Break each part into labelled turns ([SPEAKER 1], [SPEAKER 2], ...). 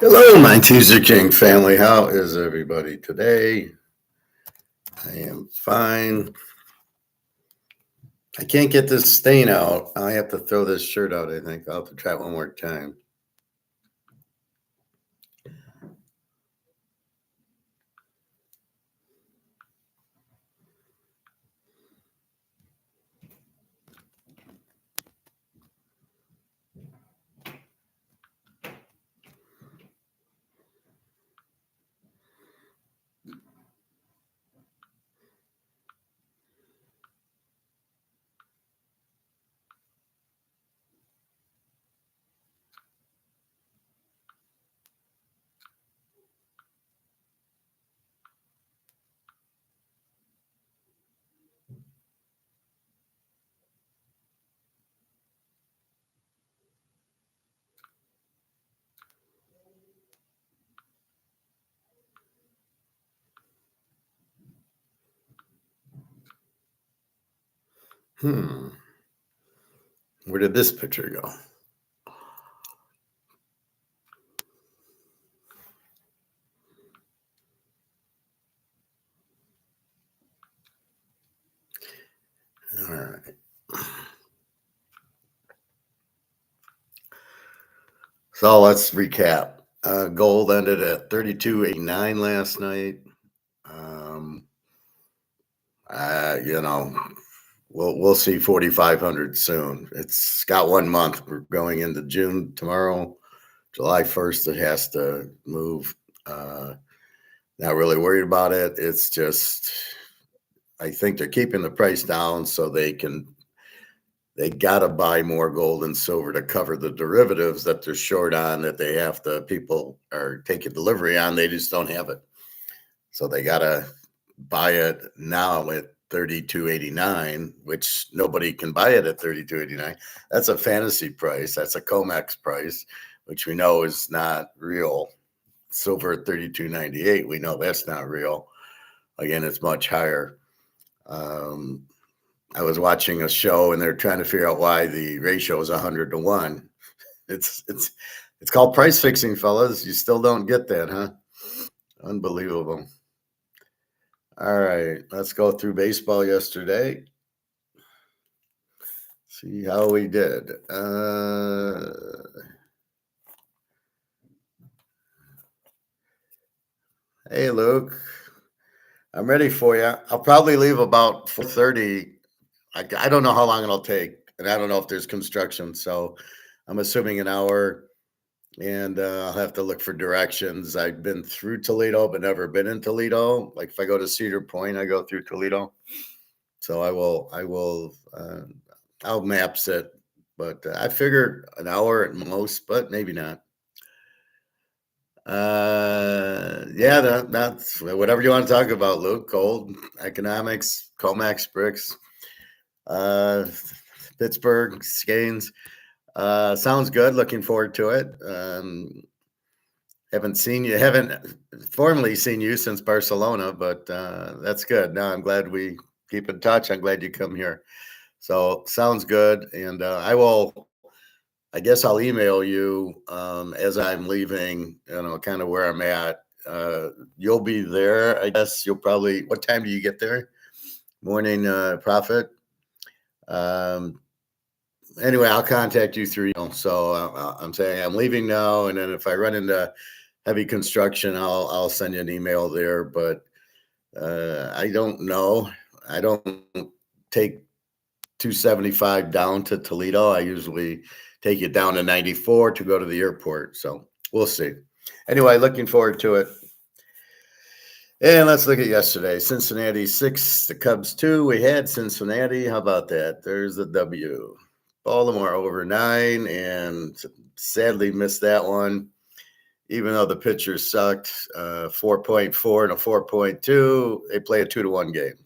[SPEAKER 1] Hello, my Teaserking family. How is everybody today? I am fine. I can't get this stain out. I have to throw this shirt out, I think. I'll have to try it one more time. Where did this picture go? All right. So let's recap. Gold ended at 32.89 last night. We'll see 4,500 soon. It's got 1 month. We're going into June tomorrow, July 1st. It has to move. Not really worried about it. It's just, I think they're keeping the price down so they got to buy more gold and silver to cover the derivatives that they're short on, that they have to, people are taking delivery on. They just don't have it. So they got to buy it now at 32.89, which nobody can buy it at 32.89. That's a fantasy price. That's a comex price, which we know is not real. Silver at 32.98, we know that's not real. Again, it's much higher. I was watching a show and they're trying to figure out why the ratio is 100-1. It's called price fixing, fellas. You still don't get that, huh? Unbelievable. All right, let's go through baseball yesterday. See how we did. Hey, Luke. I'm ready for you. I'll probably leave about 4:30. I don't know how long it'll take, and I don't know if there's construction, so I'm assuming an hour, and I'll have to look for directions. I've been through Toledo, but never been in Toledo. Like if I go to Cedar Point, I go through Toledo. So I'll maps it, but I figure an hour at most, but maybe not. Yeah, that's whatever you want to talk about, Luke. Gold, economics, comex, brics, Pittsburgh, Skeins. Sounds good. Looking forward to it. Haven't formally seen you since Barcelona, but that's good. Now I'm glad we keep in touch. I'm glad you come here. So sounds good. And I guess I'll email you as I'm leaving, kind of where I'm at. You'll be there. I guess what time do you get there? Morning profit. Anyway, I'll contact you through. So I'm saying I'm leaving now, and then if I run into heavy construction, I'll send you an email there. But I don't know. I don't take 275 down to Toledo. I usually take it down to 94 to go to the airport. So we'll see. Anyway, looking forward to it. And let's look at yesterday. Cincinnati 6, the Cubs 2. We had Cincinnati. How about that? There's the W. Baltimore over 9, and sadly missed that one. Even though the pitchers sucked, 4.4 and a 4.2, they play a 2-1 game.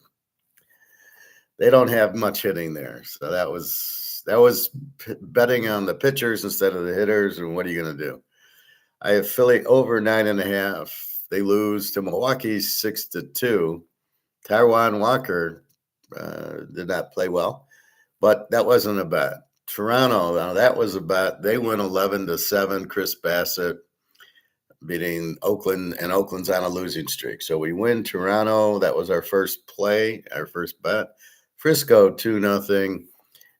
[SPEAKER 1] They don't have much hitting there, so that was betting on the pitchers instead of the hitters. And what are you going to do? I have Philly over 9.5. They lose to Milwaukee 6-2. Taijuan Walker did not play well, but that wasn't a bet. Toronto, now that was a bet. They win 11-7. Chris Bassett beating Oakland, and Oakland's on a losing streak. So we win Toronto. That was our first play, our first bet. Frisco 2-0.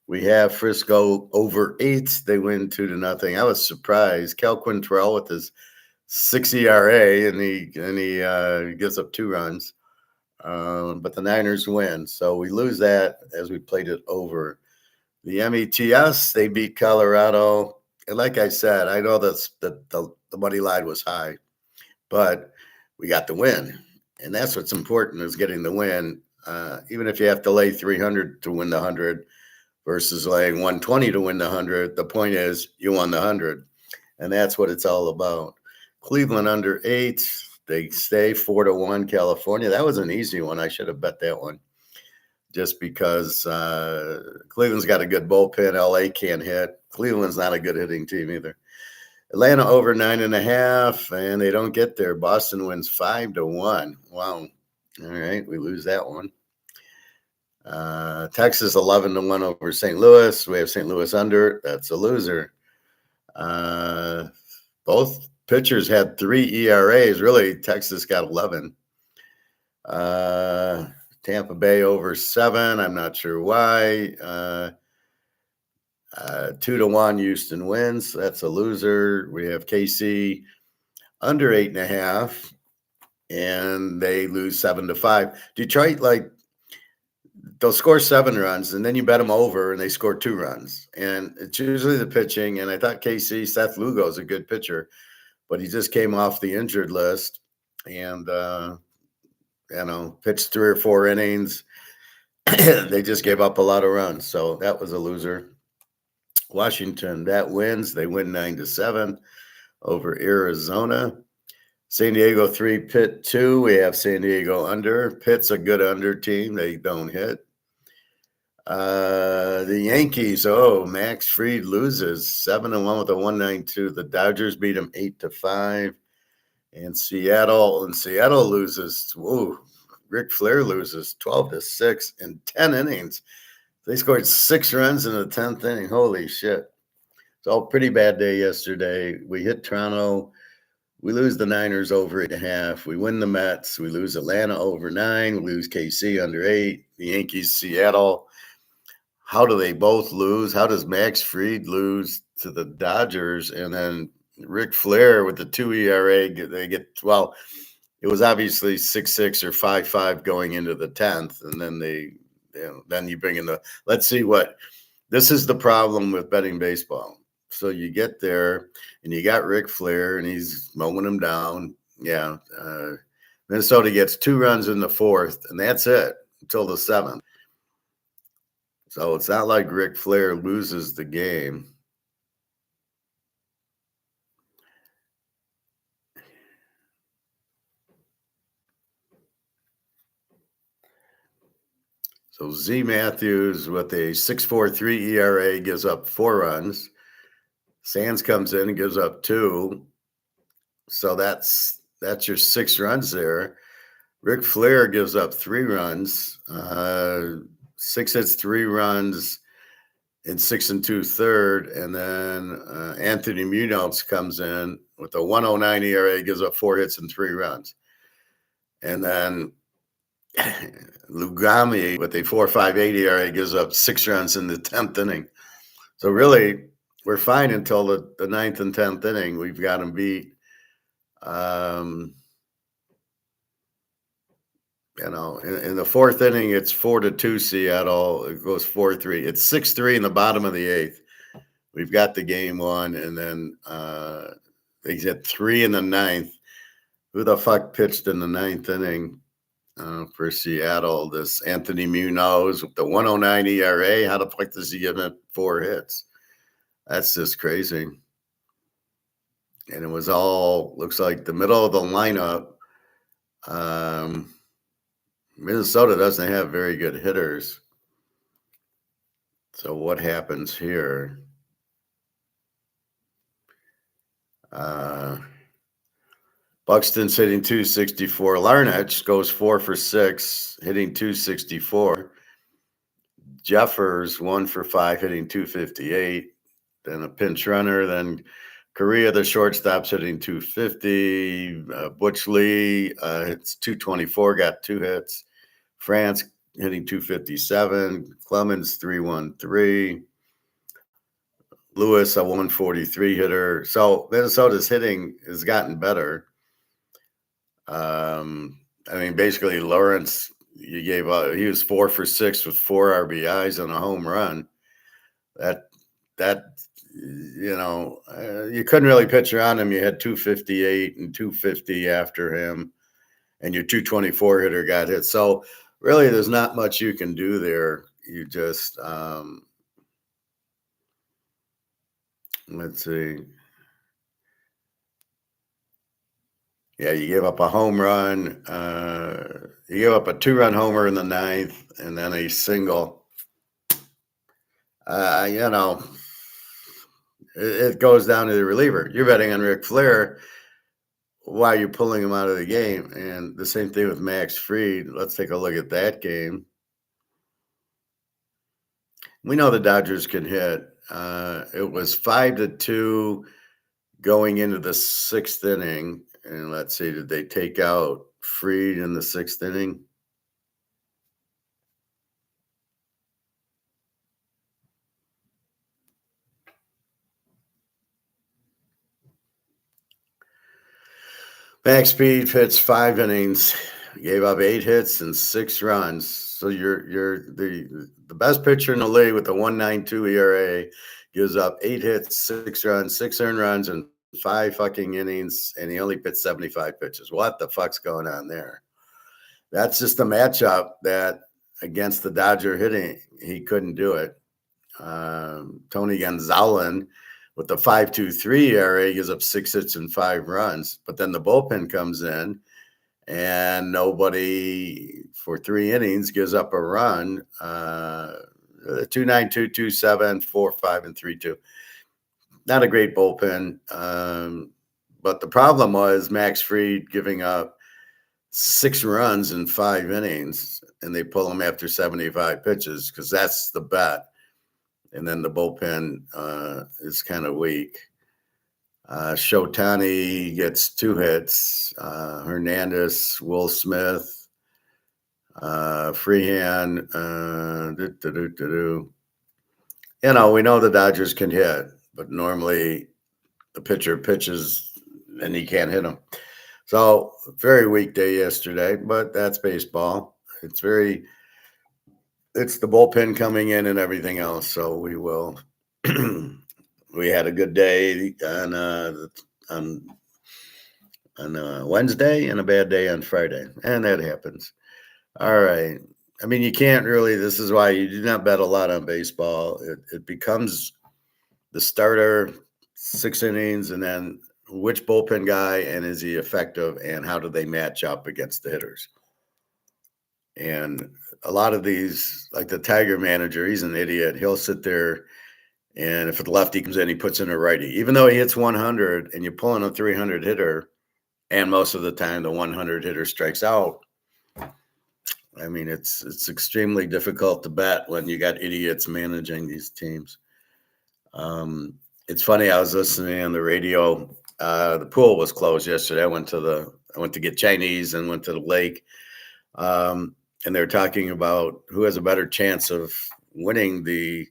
[SPEAKER 1] We have Frisco over 8. They win 2-0. I was surprised. Cal Quintrell with his 6 ERA, and he gives up 2 runs. But the Niners win. So we lose that as we played it over. The METS, they beat Colorado. And like I said, I know the money line was high, but we got the win. And that's what's important, is getting the win. Even if you have to lay 300 to win the 100 versus laying 120 to win the 100, the point is you won the 100. And that's what it's all about. Cleveland under 8. They stay 4-1 California. That was an easy one. I should have bet that one, just because Cleveland's got a good bullpen. LA can't hit. Cleveland's not a good hitting team either. Atlanta over 9.5, and they don't get there. Boston wins 5-1. Wow. All right, we lose that one. Texas 11-1 over St. Louis. We have St. Louis under. That's a loser. Both pitchers had 3 ERAs. Really, Texas got 11. Tampa Bay over 7. I'm not sure why. 2-1 Houston wins. That's a loser. We have KC under 8.5, and they lose 7-5. Detroit, like, they'll score 7 runs, and then you bet them over, and they score 2 runs. And it's usually the pitching. And I thought KC, Seth Lugo, is a good pitcher, but he just came off the injured list, and pitched 3 or 4 innings. They just gave up a lot of runs, so that was a loser. Washington, that wins. They win 9-7 over Arizona. San Diego 3, Pitt 2. We have San Diego under. Pitt's a good under team. They don't hit. The Yankees, Max Fried loses 7-1 with a 1.92. The Dodgers beat him 8-5. And Seattle loses. Whoa, Ric Flair loses 12-6 in 10 innings. They scored 6 runs in the 10th inning. Holy shit. It's all pretty bad day yesterday. We hit Toronto. We lose the Niners over 8.5. We win the Mets. We lose Atlanta over 9. We lose KC under 8. The Yankees, Seattle. How do they both lose? How does Max Fried lose to the Dodgers? And then Ric Flair with the 2 ERA, they get, well, it was obviously 6-6 or 5-5 going into the 10th. And then then you bring in let's see what, this is the problem with betting baseball. So you get there and you got Ric Flair and he's mowing them down. Yeah. Minnesota gets 2 runs in the 4th, and that's it until the 7th. So it's not like Ric Flair loses the game. So Z Matthews with a 6.43 ERA gives up 4 runs. Sands comes in and gives up 2. So that's your 6 runs there. Ric Flair gives up 3 runs. 6 hits, 3 runs in 6 2/3. And then Anthony Munoz comes in with a 1.09 ERA, gives up 4 hits and 3 runs. And then Lugami with a 4.58 ERA gives up 6 runs in the 10th inning. So really, we're fine until the 9th and 10th inning. We've got them beat. In the 4th inning, it's 4-2 Seattle. It goes 4-3. It's 6-3 in the bottom of the 8th. We've got the game won, and then they get 3 in the 9th. Who the fuck pitched in the 9th inning for Seattle? This Anthony Munoz with the 1.09 ERA. How the fuck does he give it 4 hits? That's just crazy. And it was all, looks like the middle of the lineup. Minnesota doesn't have very good hitters. So what happens here? Buxton's hitting 264. Larnach goes 4 for 6, hitting 264. Jeffers 1 for 5, hitting 258. Then a pinch runner. Then Korea, the shortstop's hitting 250. Butch Lee hits 224, got 2 hits. France hitting 257. Clemens 313. Lewis, a 143 hitter. So Minnesota's hitting has gotten better. I mean, basically, Lawrence, he was 4 for 6 with 4 RBIs and a home run. That you couldn't really pitch around him. You had 258 and 250 after him, and your 224 hitter got hit. So really, there's not much you can do there. You just let's see. Yeah, you gave up a home run. You gave up a 2-run homer in the 9th, and then a single. It goes down to the reliever. You're betting on Ric Flair. Why are you pulling him out of the game? And the same thing with Max Fried. Let's take a look at that game. We know the Dodgers can hit. It was 5-2 going into the 6th inning. And let's see, did they take out Fried in the 6th inning? Max Fried pitched 5 innings, gave up 8 hits and 6 runs. So you're the best pitcher in the league with a 1.92 ERA, gives up 8 hits, 6 runs, 6 earned runs, and 5 fucking innings, and he only pitched 75 pitches. What the fuck's going on there? That's just a matchup that against the Dodger hitting, he couldn't do it. Tony Gonzalez with the 5.23 ERA gives up 6 hits and 5 runs, but then the bullpen comes in and nobody for 3 innings gives up a run. 2.92, 2.7, 4.5, and 3.2. Not a great bullpen. But the problem was Max Fried giving up 6 runs in 5 innings, and they pull him after 75 pitches because that's the bet. And then the bullpen is kind of weak. Shotani gets 2 hits. Hernandez, Will Smith, Freehand. We know the Dodgers can hit, but normally the pitcher pitches and he can't hit them. So very weak day yesterday, but that's baseball. It's the bullpen coming in and everything else. So we will. We had a good day on Wednesday and a bad day on Friday, and that happens. All right. I mean, you can't really. This is why you do not bet a lot on baseball. It becomes the starter, 6 innings, and then which bullpen guy and is he effective, and how do they match up against the hitters? And a lot of these, like the Tiger manager, he's an idiot. He'll sit there, and if the lefty comes in, he puts in a righty. Even though he hits 100 and you pull in a 300 hitter, and most of the time the 100 hitter strikes out, I mean, it's extremely difficult to bet when you got idiots managing these teams. It's funny, I was listening on the radio. The pool was closed yesterday. I went to get Chinese and went to the lake. And they're talking about who has a better chance of winning the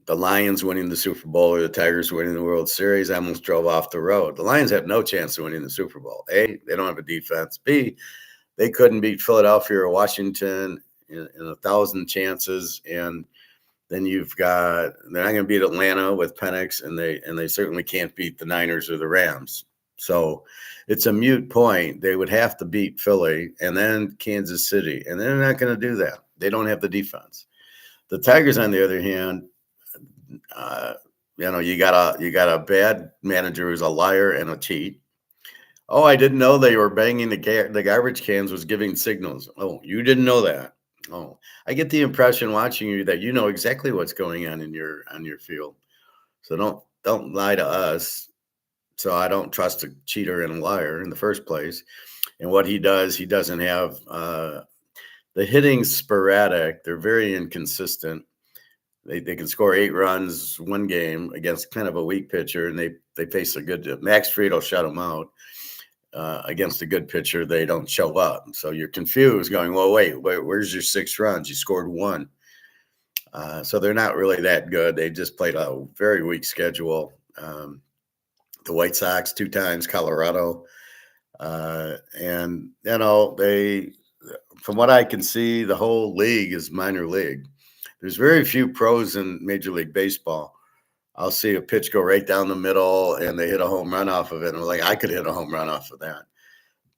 [SPEAKER 1] Lions winning the Super Bowl or the Tigers winning the World Series. I almost drove off the road. The Lions have no chance of winning the Super Bowl. A, they don't have a defense. B, they couldn't beat Philadelphia or Washington in 1,000 chances. And then they're not going to beat Atlanta with Penix, and they certainly can't beat the Niners or the Rams. So it's a moot point. They would have to beat Philly and then Kansas City, and they're not going to do that. They don't have the defense. The Tigers, on the other hand, you got a bad manager who's a liar and a cheat. Oh, I didn't know they were banging the garbage cans was giving signals. Oh, you didn't know that. Oh, I get the impression watching you that you know exactly what's going on on your field. So don't lie to us. So I don't trust a cheater and a liar in the first place. And what he does, he doesn't have the hitting's sporadic. They're very inconsistent. They can score 8 runs one game against kind of a weak pitcher, and they face a good Max Fried will shut them out. Against a good pitcher, they don't show up. So you're confused going, well, wait, where's your 6 runs? You scored 1. So they're not really that good. They just played a very weak schedule. The White Sox 2 times, Colorado. And, from what I can see, the whole league is minor league. There's very few pros in Major League Baseball. I'll see a pitch go right down the middle and they hit a home run off of it. And I'm like, I could hit a home run off of that.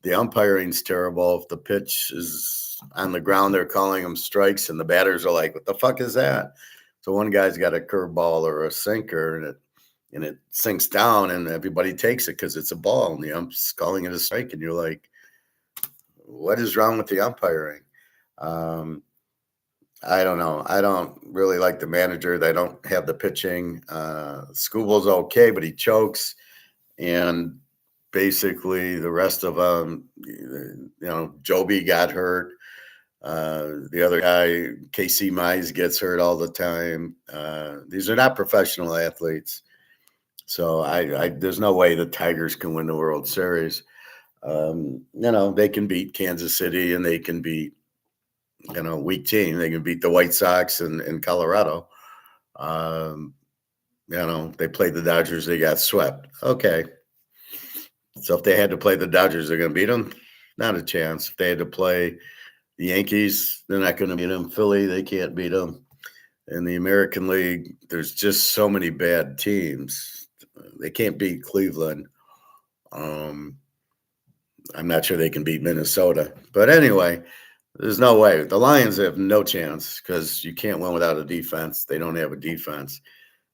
[SPEAKER 1] The umpiring's terrible. If the pitch is on the ground, they're calling them strikes, and the batters are like, what the fuck is that? So one guy's got a curveball or a sinker, and it sinks down, and everybody takes it because it's a ball, and the ump's calling it a strike, and you're like, what is wrong with the umpiring? I don't know. I don't really like the manager. They don't have the pitching. Scooble's okay, but he chokes. And basically the rest of them, Joby got hurt. The other guy, Casey Mize, gets hurt all the time. These are not professional athletes. So there's no way the Tigers can win the World Series. They can beat Kansas City, and they can beat, weak team. They can beat the White Sox in Colorado. They played the Dodgers. They got swept. Okay. So if they had to play the Dodgers, they're going to beat them? Not a chance. If they had to play the Yankees, they're not going to beat them. Philly, they can't beat them. In the American League, there's just so many bad teams. They can't beat Cleveland. I'm not sure they can beat Minnesota. But anyway, there's no way. The Lions have no chance because you can't win without a defense. They don't have a defense.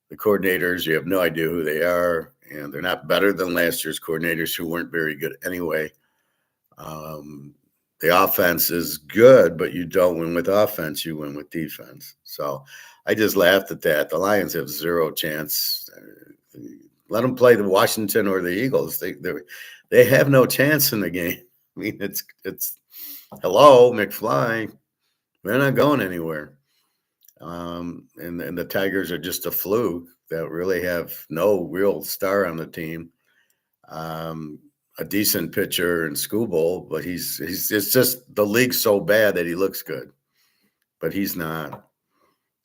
[SPEAKER 1] The coordinators, you have no idea who they are, and they're not better than last year's coordinators who weren't very good anyway. The offense is good, but you don't win with offense. You win with defense. So I just laughed at that. The Lions have zero chance. Let them play the Washington or the Eagles. They have no chance in the game. I mean, it's hello, McFly. They're not going anywhere. And the Tigers are just a fluke that really have no real star on the team. A decent pitcher in Skubal, but it's just the league's so bad that he looks good, but he's not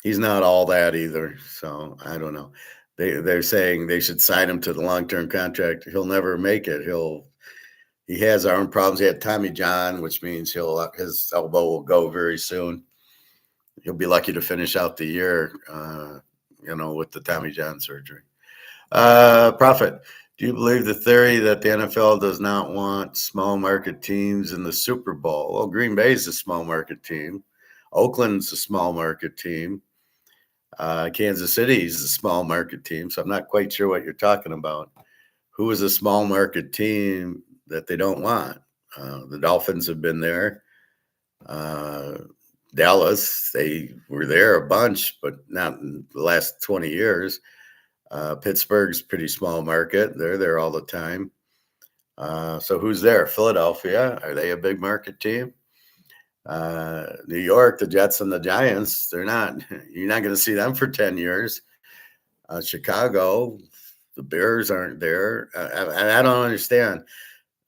[SPEAKER 1] all that either. So I don't know. They're saying they should sign him to the long-term contract. He'll never make it. He has arm problems. He had Tommy John, which means his elbow will go very soon. He'll be lucky to finish out the year, with the Tommy John surgery. Prophet, do you believe the theory that the NFL does not want small market teams in the Super Bowl? Well, Green Bay is a small market team. Oakland's a small market team. Kansas City is a small market team. So I'm not quite sure what you're talking about. Who is a small market team that they don't want? The Dolphins have been there. Dallas, they were there a bunch, but not in the last 20 years. Pittsburgh's pretty small market. They're there all the time. So who's there? Philadelphia. Are they a big market team? New York, the Jets and the Giants, they're not. You're not going to see them for 10 years. Chicago, the Bears aren't there. I don't understand.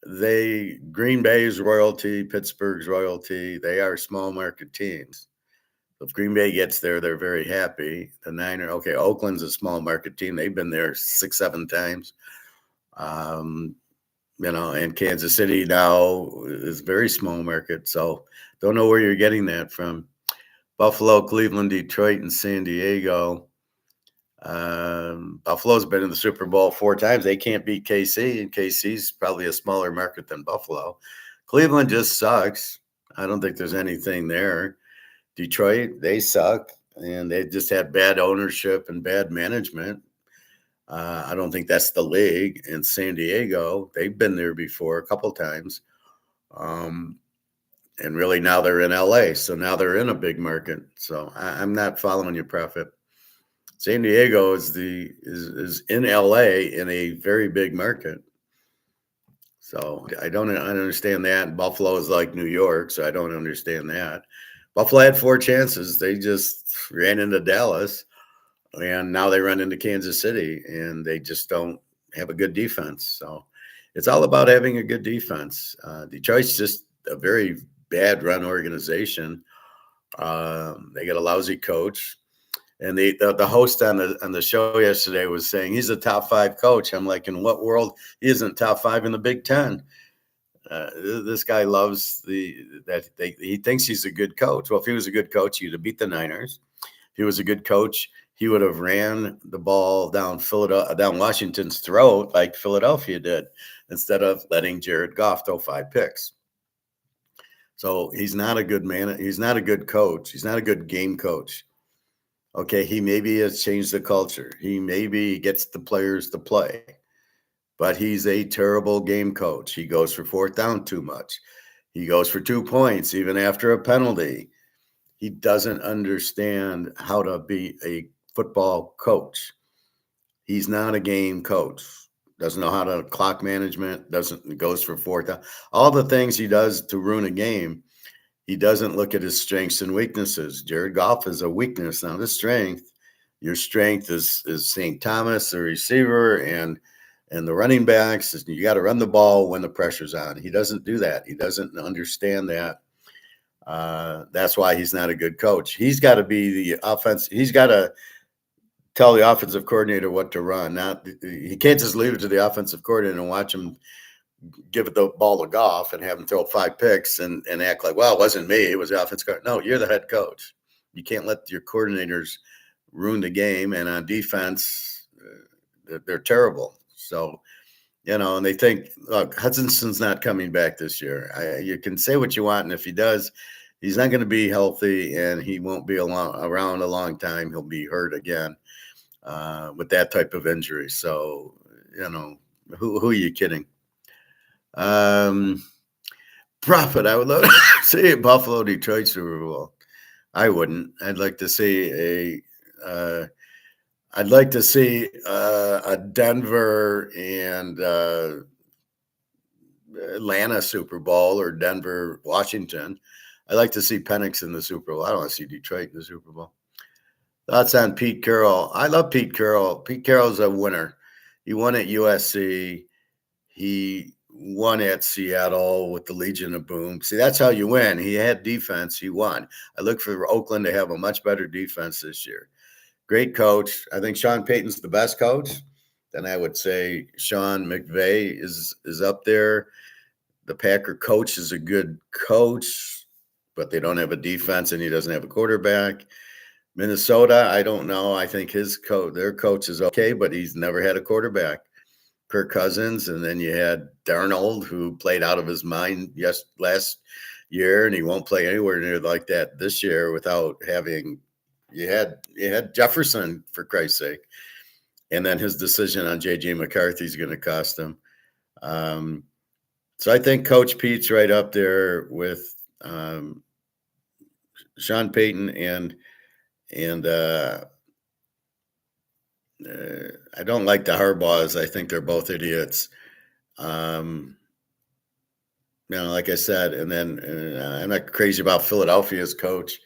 [SPEAKER 1] Green Bay's royalty, Pittsburgh's royalty, they are small market teams. If Green Bay gets there, they're very happy. The Niners, okay, Oakland's a small market team. They've been there 6-7 times. And Kansas City now is very small market. So don't know where you're getting that from. Buffalo, Cleveland, Detroit, and San Diego. Buffalo's been in the Super Bowl 4 times. They can't beat KC, and KC's probably a smaller market than Buffalo. Cleveland just sucks. I don't think there's anything there. Detroit, they suck, and they just had bad ownership and bad management. I don't think that's the league. And San Diego, they've been there before a couple times. And really now they're in LA. So now they're in a big market. So I'm not following you, Prophet. San Diego is in LA in a very big market. So I don't understand that. Buffalo is like New York, so I don't understand that. Buffalo had 4 chances. They just ran into Dallas. And now they run into Kansas City, and they just don't have a good defense. So it's all about having a good defense. Detroit's just a very bad run organization. They got a lousy coach. And the host on the show yesterday was saying he's a top 5 coach. I'm like, in what world? He isn't top 5 in the Big Ten. This guy loves he thinks he's a good coach. Well, if he was a good coach, he'd have beat the Niners. If he was a good coach, he would have ran the ball down Washington's throat like Philadelphia did, instead of letting Jared Goff throw 5 picks. So he's not a good man. He's not a good coach. He's not a good game coach. Okay, he maybe has changed the culture. He maybe gets the players to play. But he's a terrible game coach. He goes for 4th down too much. He goes for 2 points even after a penalty. He doesn't understand how to be a football coach. He's not a game coach. Doesn't know how to clock management. Goes for 4th down. All the things he does to ruin a game. He doesn't look at his strengths and weaknesses. Jared Goff is a weakness. Now, your strength is St. Thomas, the receiver, and the running backs. You got to run the ball when the pressure's on. He doesn't do that. He doesn't understand that. That's why he's not a good coach. He's got to be the offense. He's got to tell the offensive coordinator what to run. He can't just leave it to the offensive coordinator and watch him give it the ball to Goff and have him throw 5 picks and act like, well, it wasn't me. It was the offense coordinator. No, you're the head coach. You can't let your coordinators ruin the game. And on defense, they're terrible. So, and they think, look, Hudson's not coming back this year. You can say what you want, and if he does, he's not going to be healthy, and he won't be around a long time. He'll be hurt again with that type of injury. So, who are you kidding? Profit, I would love to see a Buffalo Detroit Super Bowl. I wouldn't. I'd like to see a Denver and Atlanta Super Bowl, or Denver, Washington. I'd like to see Penix in the Super Bowl. I don't want to see Detroit in the Super Bowl. Thoughts on Pete Carroll? I love Pete Carroll. Pete Carroll's a winner. He won at USC. He won at Seattle with the Legion of Boom. See, that's how you win. He had defense. He won. I look for Oakland to have a much better defense this year. Great coach. I think Sean Payton's the best coach. Then I would say Sean McVay is up there. The Packer coach is a good coach, but they don't have a defense, and he doesn't have a quarterback. Minnesota, I don't know. I think their coach is okay, but he's never had a quarterback. Kirk Cousins, and then you had Darnold, who played out of his mind last year, and he won't play anywhere near like that this year without having – you had Jefferson, for Christ's sake, and then his decision on J.J. McCarthy is going to cost him. So I think Coach Pete's right up there with Sean Payton and I don't like the Harbaughs. I think they're both idiots. Like I said, and then I'm not crazy about Philadelphia's coach.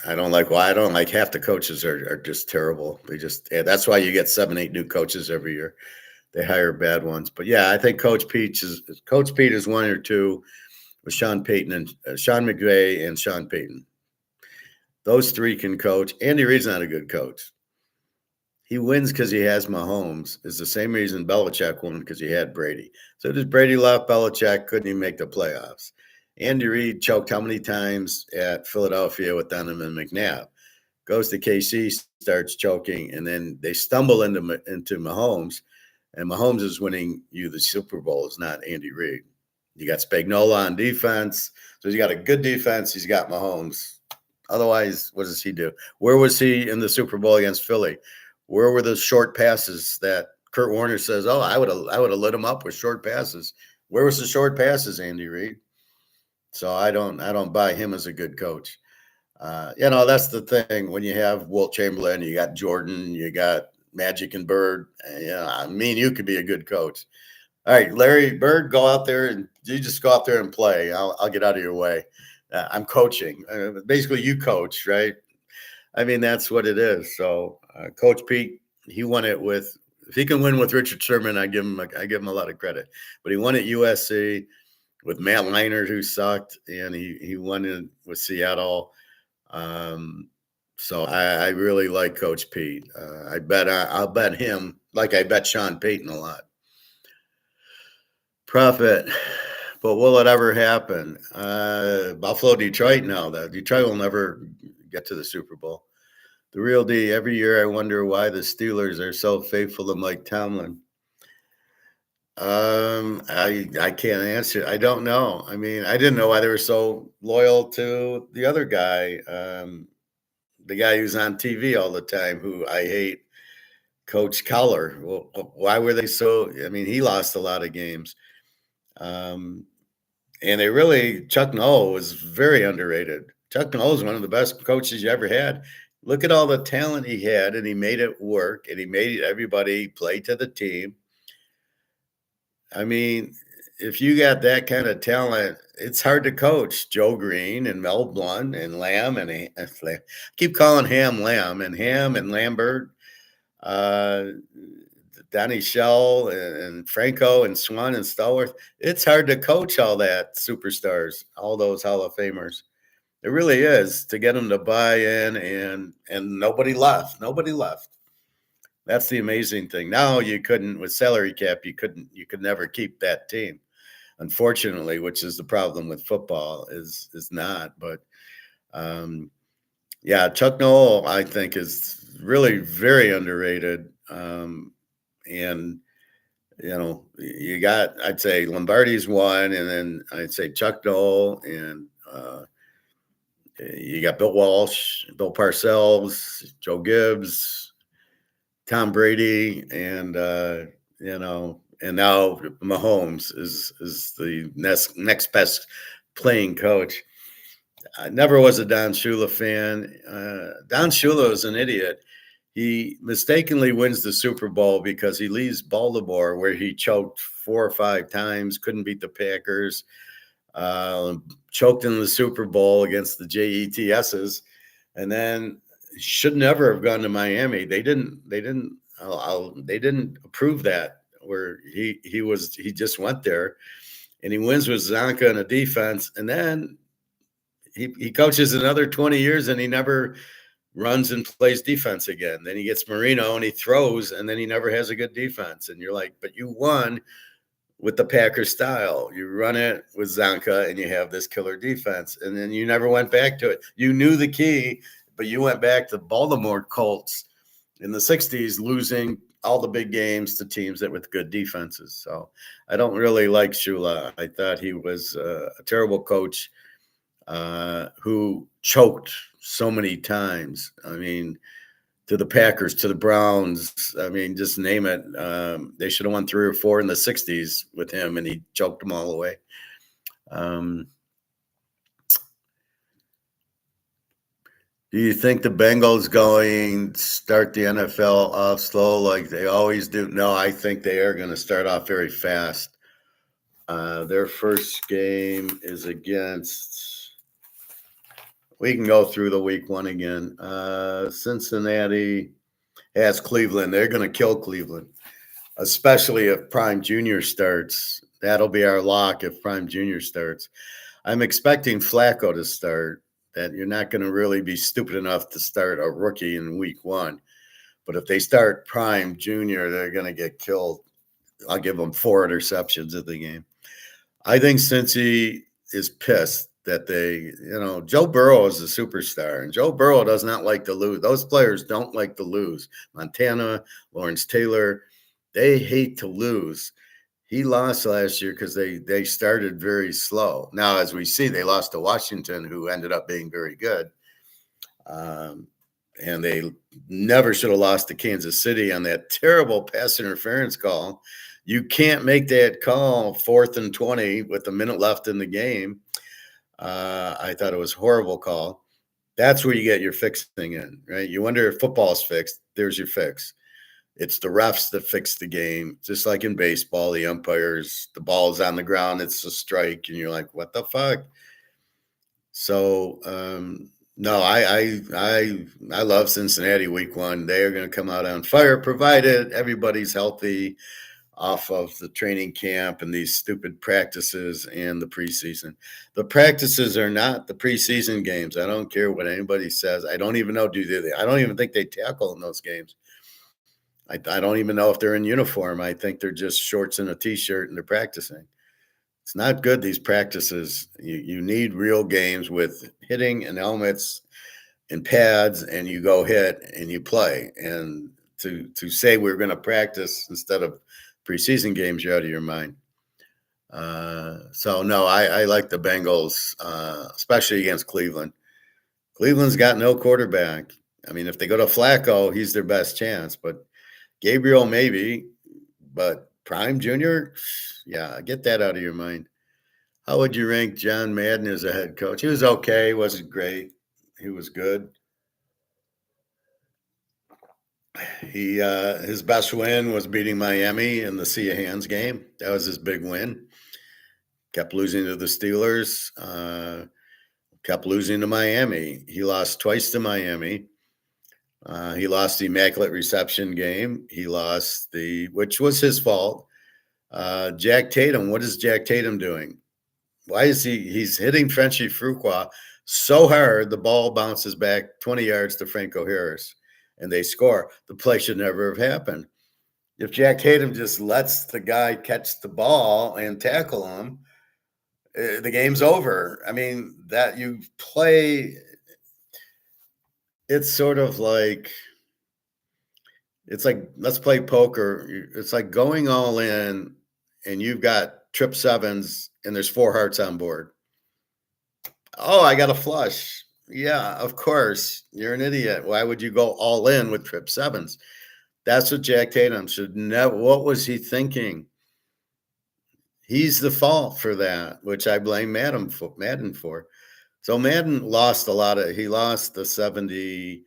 [SPEAKER 1] I don't like half the coaches are just terrible. That's why you get 7-8 new coaches every year. They hire bad ones. But yeah, I think Coach Pete is 1 or 2 with Sean Payton and Sean McVay and Sean Payton. Those 3 can coach. Andy Reid's not a good coach. He wins because he has Mahomes. It's the same reason Belichick won, because he had Brady. So does Brady left Belichick, couldn't even make the playoffs. Andy Reid choked how many times at Philadelphia with Donovan McNabb? Goes to KC, starts choking, and then they stumble into Mahomes, and Mahomes is winning you the Super Bowl. It's not Andy Reid. You got Spagnuolo on defense. So he's got a good defense. He's got Mahomes. Otherwise, what does he do? Where was he in the Super Bowl against Philly? Where were the short passes that Kurt Warner says, "Oh, I would have lit him up with short passes"? Where was the short passes, Andy Reid? So I don't buy him as a good coach. That's the thing. When you have Wilt Chamberlain, you got Jordan, you got Magic and Bird. You could be a good coach. All right, Larry Bird, go out there and you just go out there and play. I'll get out of your way. I'm coaching. Basically, you coach, right? I mean, that's what it is. So, Coach Pete, he won it with. If he can win with Richard Sherman, I give him a lot of credit. But he won at USC with Matt Leinart, who sucked, and he won it with Seattle. So I really like Coach Pete. I'll bet him like I bet Sean Payton a lot. Profit, but will it ever happen? Buffalo, Detroit, no. Detroit will never get to the Super Bowl. The real D. Every year, I wonder why the Steelers are so faithful to Mike Tomlin. I can't answer. I don't know. I mean, I didn't know why they were so loyal to the other guy, the guy who's on TV all the time, who I hate, Coach Collar. Well, why were they so? I mean, he lost a lot of games. And they really, Chuck Noll was very underrated. Chuck Noll is one of the best coaches you ever had. Look at all the talent he had, and he made it work, and he made everybody play to the team. I mean, if you got that kind of talent, it's hard to coach. Joe Green and Mel Blount and Lamb and I keep calling Ham Lamb and Ham and Lambert, uh, Donnie Shell and Franco and Swan and Stallworth. It's hard to coach all that superstars, all those Hall of Famers. It really is, to get them to buy in, and nobody left. Nobody left. That's the amazing thing. Now you couldn't, with salary cap, you could never keep that team. Unfortunately, which is the problem with football, is not. But yeah, Chuck Noll, I think, is really very underrated. And you got, I'd say Lombardi's one, and then I'd say Chuck Noll, and you got Bill Walsh, Bill Parcells, Joe Gibbs, Tom Brady, and and now Mahomes is the next best playing coach. I never was a Don Shula fan. Don Shula is an idiot. He mistakenly wins the Super Bowl because he leaves Baltimore, where he choked 4 or 5 times, couldn't beat the Packers, choked in the Super Bowl against the Jets's, and then should never have gone to Miami. They didn't approve that, where he just went there, and he wins with Zonka in a defense, and then he coaches another 20 years, and he never runs and plays defense again. Then he gets Marino and he throws, and then he never has a good defense. And you're like, but you won with the Packers style. You run it with Zonka and you have this killer defense. And then you never went back to it. You knew the key, but you went back to Baltimore Colts in the 60s, losing all the big games to teams that with good defenses. So I don't really like Shula. I thought he was a terrible coach who choked so many times. I mean, to the Packers, to the Browns. I mean, just name it. They should have won 3 or 4 in the 60s with him, and he choked them all away. Do you think the Bengals going to start the NFL off slow like they always do? No, I think they are going to start off very fast. Their first game is against, we can go through the week 1 again. Cincinnati has Cleveland. They're going to kill Cleveland, especially if Prime Jr. starts. That'll be our lock if Prime Jr. starts. I'm expecting Flacco to start. That you're not going to really be stupid enough to start a rookie in week 1. But if they start Prime Jr., they're going to get killed. I'll give them 4 interceptions in the game. I think Cincy is pissed that Joe Burrow is a superstar, and Joe Burrow does not like to lose. Those players don't like to lose. Montana, Lawrence Taylor, they hate to lose. He lost last year because they started very slow. Now, as we see, they lost to Washington, who ended up being very good. And they never should have lost to Kansas City on that terrible pass interference call. You can't make that call 4th and 20 with a minute left in the game. I thought it was a horrible call. That's where you get your fixing in, right? You wonder if football's fixed. There's your fix. It's the refs that fix the game, just like in baseball, the umpires, the ball's on the ground, it's a strike, and you're like, what the fuck? So no, I love Cincinnati week 1. They are going to come out on fire, provided everybody's healthy off of the training camp and these stupid practices and the preseason. The practices are not the preseason games. I don't care what anybody says. I don't even know I don't even think they tackle in those games. I don't even know if they're in uniform. I think they're just shorts and a t-shirt and they're practicing. It's not good, these practices. You need real games with hitting and helmets and pads, and you go hit and you play. And to say we're going to practice instead of preseason games, you're out of your mind. So no, I like the Bengals, especially against Cleveland. Cleveland's got no quarterback. I mean, if they go to Flacco, he's their best chance. But Gabriel, maybe. But Prime Jr., yeah, get that out of your mind. How would you rank John Madden as a head coach? He was okay. He wasn't great. He was good. His best win was beating Miami in the Sea of Hands game. That was his big win. Kept losing to the Steelers. Kept losing to Miami. He lost twice to Miami. He lost the Immaculate Reception game. He lost which was his fault. Jack Tatum. What is Jack Tatum doing? Why is he's hitting Frenchy Fuqua so hard the ball bounces back 20 yards to Franco Harris and they score? The play should never have happened. If Jack Tatum just lets the guy catch the ball and tackle him, the game's over. I mean, that you play, it's sort of like, it's like, let's play poker. It's like going all in and you've got trip sevens and there's 4 hearts on board. Oh, I got a flush. Yeah, of course. You're an idiot. Why would you go all in with trip sevens? That's what Jack Tatum should never. What was he thinking? He's the fault for that, which I blame Madden for. So Madden lost a lot of. He lost the 72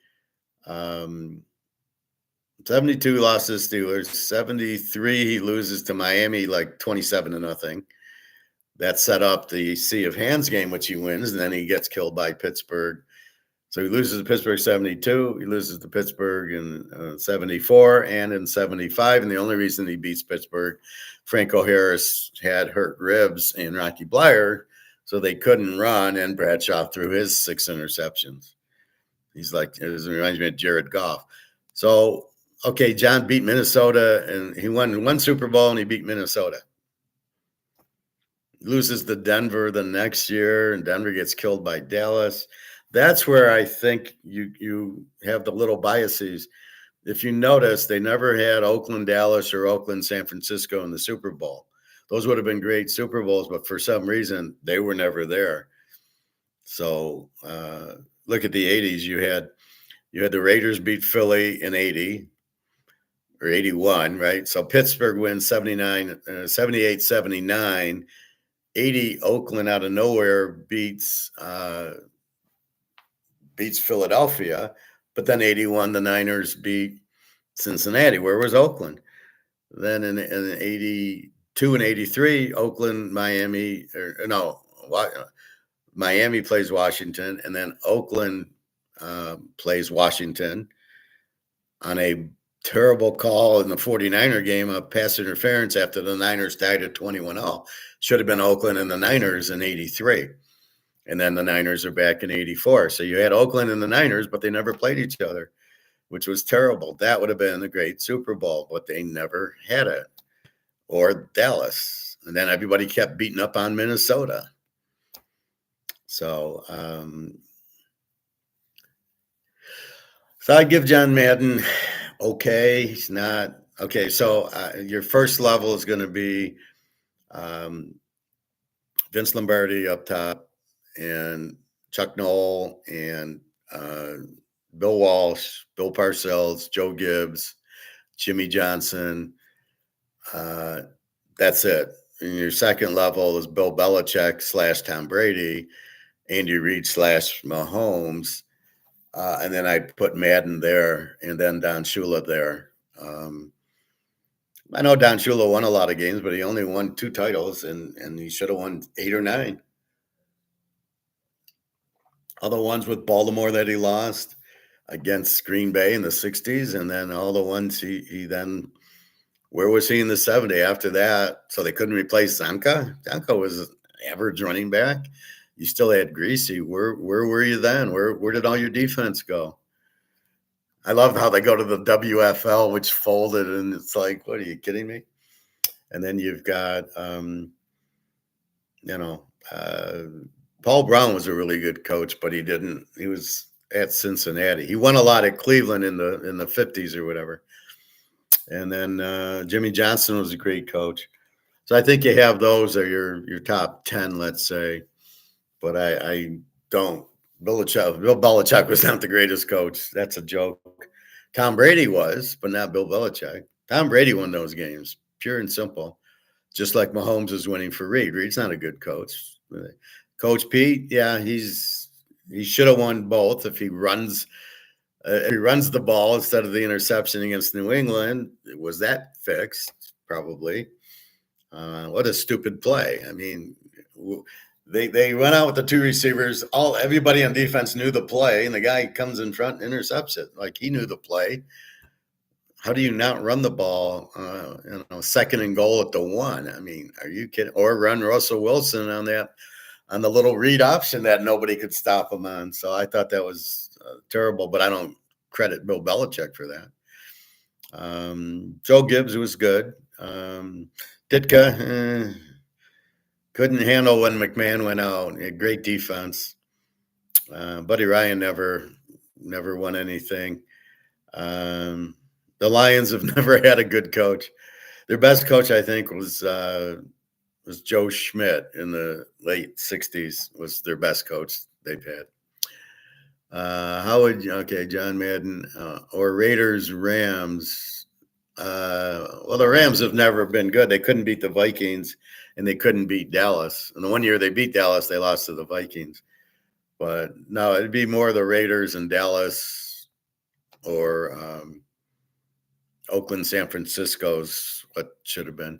[SPEAKER 1] lost to the Steelers. 73 he loses to Miami like 27-0. That set up the Sea of Hands game, which he wins, and then he gets killed by Pittsburgh. So he loses to Pittsburgh 72. He loses to Pittsburgh in 74 and in 75. And the only reason he beats Pittsburgh, Franco Harris had hurt ribs and Rocky Bleier, so they couldn't run, and Bradshaw threw his 6 interceptions. He's like, it reminds me of Jared Goff. So, okay, John beat Minnesota, and he won 1 Super Bowl, and he beat Minnesota. Loses to Denver the next year, and Denver gets killed by Dallas. That's where I think you have the little biases. If you notice, they never had Oakland, Dallas, or Oakland, San Francisco in the Super Bowl. Those would have been great Super Bowls, but for some reason, they were never there. So look at the 80s. You had the Raiders beat Philly in 80 or 81, right? So Pittsburgh wins 78, 79. 80, Oakland out of nowhere beats Philadelphia, but then 81, the Niners beat Cincinnati. Where was Oakland? Then in 82 and 83, Oakland, Miami, Miami plays Washington, and then Oakland plays Washington on a terrible call in the 49er game of pass interference after the Niners tied at 21-0. Should have been Oakland and the Niners in 83. And then the Niners are back in 84. So you had Oakland and the Niners, but they never played each other, which was terrible. That would have been a great Super Bowl, but they never had it. Or Dallas. And then everybody kept beating up on Minnesota. So, so I'd give John Madden okay. He's not okay. So your first level is going to be Vince Lombardi up top, and Chuck Noll, and Bill Walsh, Bill Parcells, Joe Gibbs, Jimmy Johnson. That's it. And your second level is Bill Belichick / Tom Brady, Andy Reid / Mahomes. And then I put Madden there, and then Don Shula there. I know Don Shula won a lot of games, but he only won 2 titles, and he should have won 8 or 9. all the ones with Baltimore that he lost against Green Bay in the 60s, and then all the ones he then, where was he in the 70s after that? So they couldn't replace Zanka. Zanka was an average running back. You still had Greasy. Where were you then? Where did all your defense go? I love how they go to the WFL, which folded, and it's like, what, are you kidding me? And then you've got, you know, Paul Brown was a really good coach, but he was at Cincinnati. He won a lot at Cleveland in the 50s or whatever. And then Jimmy Johnson was a great coach. So I think you have those are your top 10, let's say. But I don't. Bill Belichick was not the greatest coach. That's a joke. Tom Brady was, but not Bill Belichick. Tom Brady won those games, pure and simple. Just like Mahomes is winning for Reed. Reed's not a good coach. Coach Pete, yeah, he should have won both if he runs the ball instead of the interception against New England. Was that fixed? Probably. What a stupid play. I mean, they went out with the two receivers. Everybody on defense knew the play, and the guy comes in front and intercepts it. Like, he knew the play. How do you not run the ball, second and goal at the 1? I mean, are you kidding? Or run Russell Wilson on the little read option that nobody could stop him on. So I thought that was terrible, but I don't credit Bill Belichick for that. Joe Gibbs was good. Ditka couldn't handle when McMahon went out. He had great defense. Buddy Ryan never won anything. The Lions have never had a good coach. Their best coach, I think, was Joe Schmidt in the late 60s, was their best coach they've had. John Madden, or Raiders, Rams. Well, the Rams have never been good. They couldn't beat the Vikings, and they couldn't beat Dallas. And the one year they beat Dallas, they lost to the Vikings. But no, it'd be more the Raiders and Dallas, or Oakland, San Francisco's what should have been.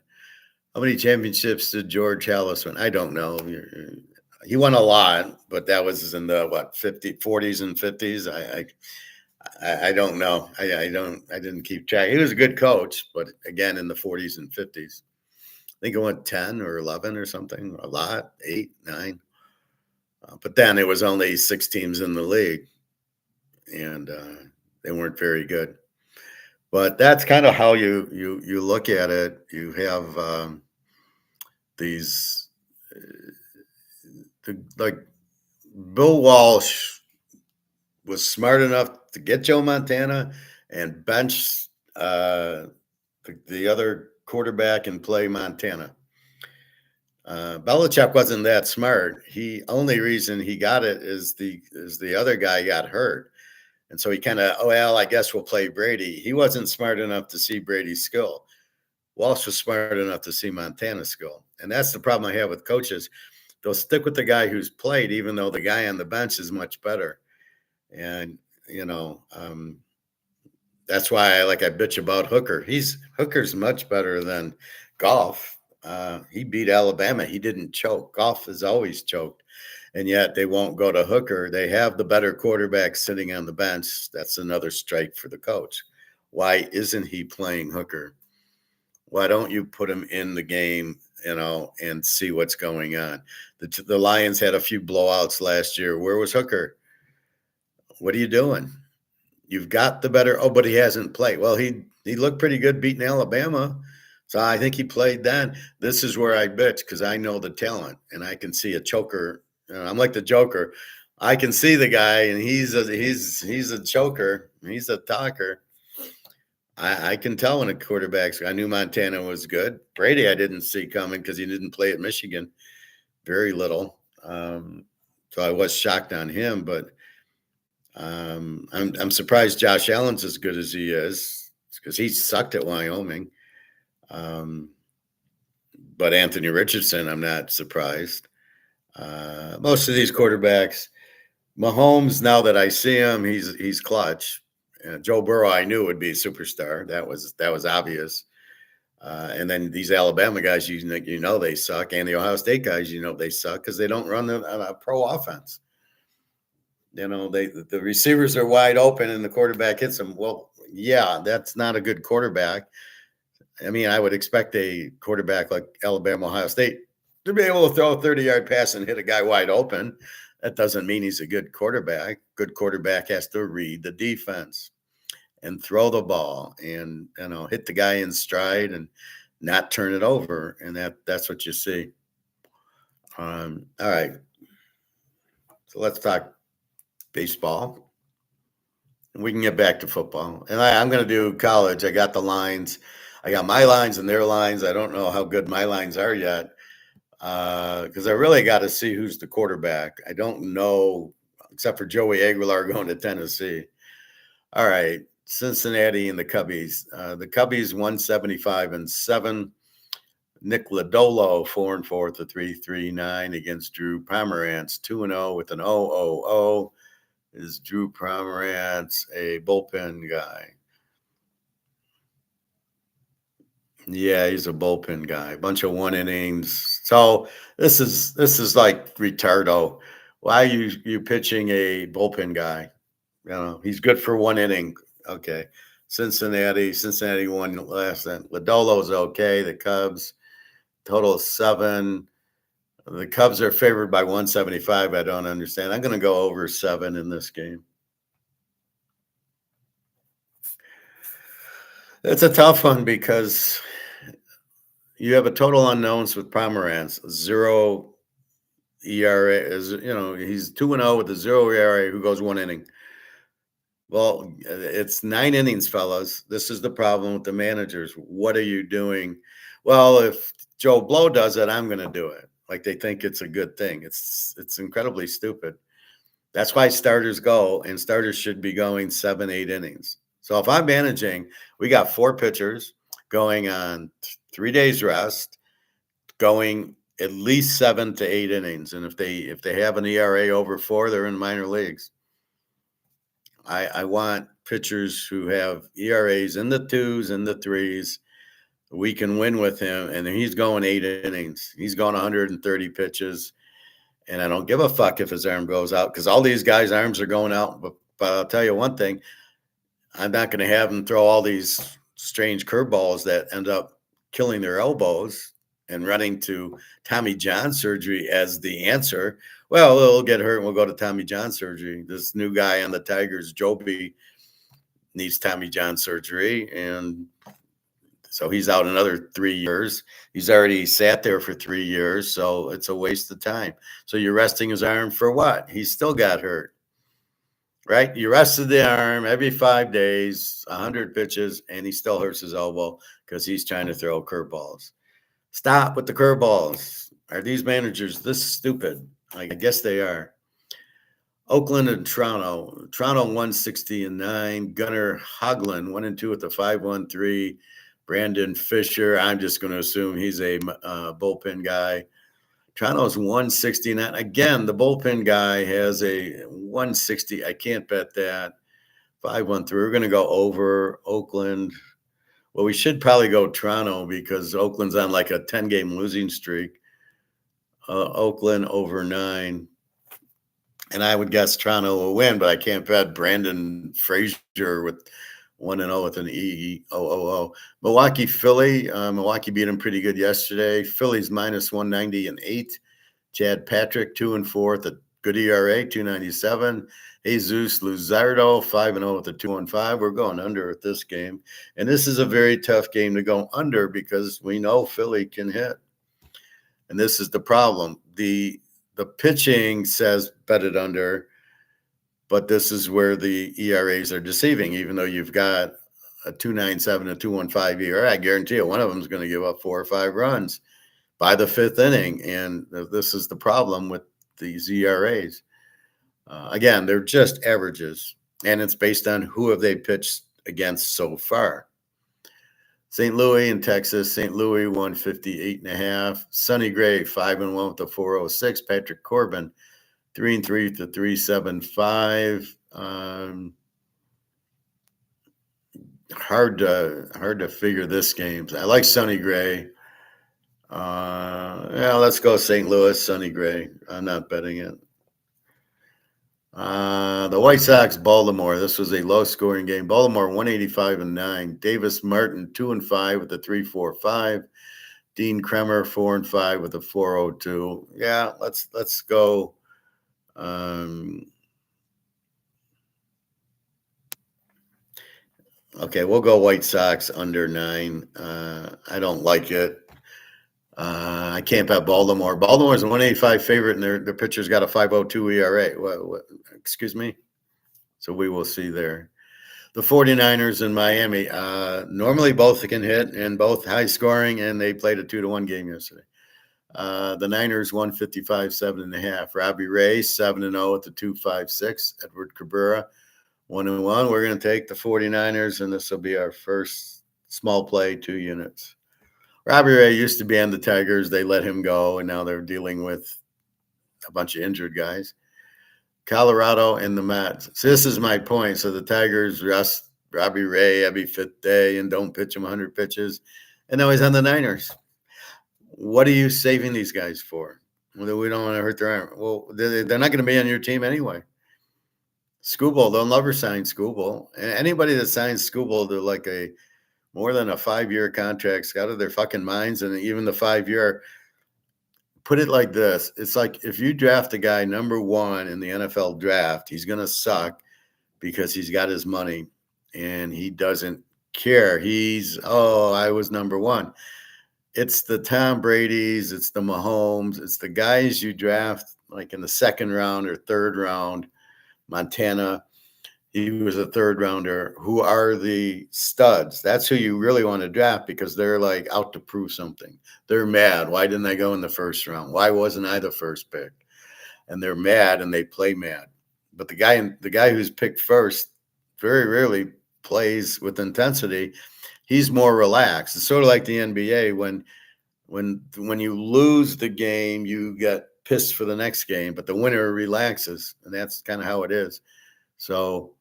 [SPEAKER 1] How many championships did George Halas win? I don't know. He won a lot, but that was in the 40s and 50s. I don't know. I didn't keep track. He was a good coach, but again, in the 40s and 50s. I think it went 10 or 11 or something. A lot, 8, 9. But then it was only 6 teams in the league, and they weren't very good. But that's kind of how you look at it. You have these, like, Bill Walsh was smart enough to get Joe Montana and bench the other quarterback and play Montana. Belichick wasn't that smart. Only reason he got it is the other guy got hurt. And so he kind of, I guess we'll play Brady. He wasn't smart enough to see Brady's skill. Walsh was smart enough to see Montana's skill. And that's the problem I have with coaches. They'll stick with the guy who's played, even though the guy on the bench is much better. And, that's why I bitch about Hooker. Hooker's much better than Goff. He beat Alabama. He didn't choke. Goff has always choked. And yet they won't go to Hooker. They have the better quarterback sitting on the bench. That's another strike for the coach. Why isn't he playing Hooker? Why don't you put him in the game, and see what's going on? The Lions had a few blowouts last year. Where was Hooker? What are you doing? You've got the better. Oh, but he hasn't played. Well, he looked pretty good beating Alabama. So I think he played then. This is where I bitch, because I know the talent, and I can see a choker. I'm like the Joker. I can see the guy, and he's a choker. He's a talker. I can tell when a quarterback's. I knew Montana was good. Brady, I didn't see coming because he didn't play at Michigan, very little. So I was shocked on him, but I'm surprised Josh Allen's as good as he is, because he sucked at Wyoming. But Anthony Richardson, I'm not surprised. Most of these quarterbacks, Mahomes, now that I see him, he's clutch. Joe Burrow, I knew would be a superstar. That was obvious. And then these Alabama guys, they suck, and the Ohio State guys, they suck because they don't run a pro offense. The receivers are wide open and the quarterback hits them. Well, yeah, that's not a good quarterback. I mean, I would expect a quarterback like Alabama, Ohio State to be able to throw a 30-yard pass and hit a guy wide open. That doesn't mean he's a good quarterback. Good quarterback has to read the defense and throw the ball and hit the guy in stride and not turn it over. And that's what you see. All right. So let's talk baseball. We can get back to football. And I'm going to do college. I got the lines. I got my lines and their lines. I don't know how good my lines are yet because I really got to see who's the quarterback. I don't know, except for Joey Aguilar going to Tennessee. All right. Cincinnati and the Cubbies. The Cubbies 175-7. Nick Lodolo 4-4 with a 3.39 against Drew Pomerantz 2-0 with an 0.00. Is Drew Pomerantz a bullpen guy? Yeah, he's a bullpen guy. A bunch of one innings. So this is like retardo. Why are you pitching a bullpen guy? He's good for one inning. Okay. Cincinnati won last night. Lodolo's okay. The Cubs, total 7. The Cubs are favored by 175. I don't understand. I'm going to go over 7 in this game. It's a tough one because you have a total unknowns with Pomerantz. 0 ERA is, he's 2-0 with a 0 ERA who goes one inning. Well, it's 9 innings, fellas. This is the problem with the managers. What are you doing? Well, if Joe Blow does it, I'm going to do it. Like they think it's a good thing. It's incredibly stupid. That's why starters go, and starters should be going 7, 8 innings. So if I'm managing, we got 4 pitchers going on 3 days rest, going at least 7 to 8 innings. And if they have an ERA over 4, they're in minor leagues. I want pitchers who have ERAs in the 2s and the 3s. We can win with him, and he's going 8 innings. He's going 130 pitches, and I don't give a fuck if his arm goes out because all these guys' arms are going out. But I'll tell you one thing, I'm not going to have them throw all these strange curveballs that end up killing their elbows and running to Tommy John surgery as the answer. Well, they'll get hurt and we'll go to Tommy John surgery. This new guy on the Tigers, Joby, needs Tommy John surgery, and so he's out another 3 years. He's already sat there for 3 years, so it's a waste of time. So you're resting his arm for what? He's still got hurt, right? You rested the arm every 5 days, 100 pitches, and he still hurts his elbow because he's trying to throw curveballs. Stop with the curveballs. Are these managers this stupid? I guess they are. Oakland and Toronto. Toronto 160-9. Gunnar Hoglund 1-2 with the 5.13. Brandon Fisher. I'm just going to assume he's a bullpen guy. Toronto's 169. Again, the bullpen guy has a 160. I can't bet that. 5.13. We're going to go over Oakland. Well, we should probably go Toronto because Oakland's on like a 10-game losing streak. Oakland over 9. And I would guess Toronto will win, but I can't bet Brandon Frazier with 1-0 with an EOOO. Milwaukee, Philly. Milwaukee beat them pretty good yesterday. Philly's minus 190-8. Chad Patrick 2-4 with a good ERA, 2.97. Jesus Luzardo 5-0 with a 2.15. We're going under at this game, and this is a very tough game to go under because we know Philly can hit, and this is the problem. The pitching says bet it under, but this is where the ERAs are deceiving. Even though you've got a 2.97, a 2.15 ERA, I guarantee you one of them is going to give up 4 or 5 runs by the 5th inning, and this is the problem with these ERAs. Again, they're just averages, and it's based on who have they pitched against so far. St. Louis in Texas. St. Louis 158.5. Sonny Gray 5-1 with the 4.06. Patrick Corbin 3-3 with the 3.75. Hard to figure this game. I like Sonny Gray. Let's go St. Louis. Sonny Gray. I'm not betting it. The White Sox, Baltimore. This was a low-scoring game. Baltimore 185-9. Davis Martin 2-5 with a 3.45. Dean Kremer 4-5 with a 4.02. Yeah, let's go. Okay, we'll go White Sox under 9. I don't like it. I can't bet Baltimore. Baltimore's a 185 favorite, and their pitcher's got a 5.02 ERA. What? Excuse me? So we will see there. The 49ers in Miami. Normally both can hit and both high scoring, and they played a 2-1 game yesterday. The Niners 155, 7.5. Robbie Ray 7-0 at the 2.56. Edward Cabrera 1-1. We're going to take the 49ers, and this will be our first small play, 2 units. Robbie Ray used to be on the Tigers. They let him go, and now they're dealing with a bunch of injured guys. Colorado and the Mets. So this is my point. So the Tigers rest Robbie Ray every 5th day and don't pitch him 100 pitches. And now he's on the Niners. What are you saving these guys for? Well, we don't want to hurt their arm. Well, they're not going to be on your team anyway. Skubal, they'll never sign Skubal. And anybody that signs Skubal to like a more than a 5-year contract's out of their fucking minds. And even the 5-year, put it like this. It's like if you draft a guy number 1 in the NFL draft, he's going to suck because he's got his money and he doesn't care. I was number 1. It's the Tom Brady's, it's the Mahomes, it's the guys you draft like in the 2nd round or 3rd round. Montana, he was a 3rd rounder, who are the studs. That's who you really want to draft because they're like out to prove something. They're mad. Why didn't I go in the 1st round? Why wasn't I the first pick? And they're mad and they play mad. But the guy who's picked first very rarely plays with intensity. He's more relaxed. It's sort of like the NBA when you lose the game, you get pissed for the next game, but the winner relaxes, and that's kind of how it is. So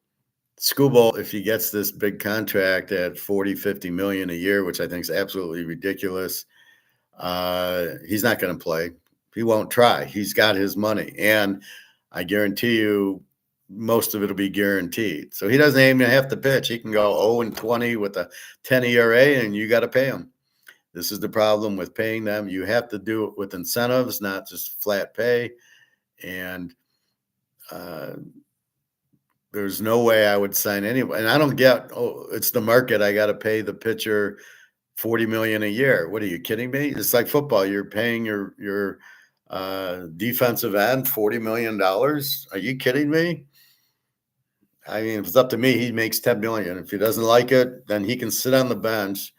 [SPEAKER 1] Skubal, if he gets this big contract at 40, 50 million a year, which I think is absolutely ridiculous, he's not going to play. He won't try. He's got his money. And I guarantee you most of it will be guaranteed. So he doesn't even have to pitch. He can go 0-20 with a 10 ERA, and you got to pay him. This is the problem with paying them. You have to do it with incentives, not just flat pay. And there's no way I would sign anybody. And I don't get, it's the market. I got to pay the pitcher $40 million a year. What are you kidding me? It's like football. You're paying your defensive end $40 million. Are you kidding me? I mean, if it's up to me, he makes $10 million. If he doesn't like it, then he can sit on the bench,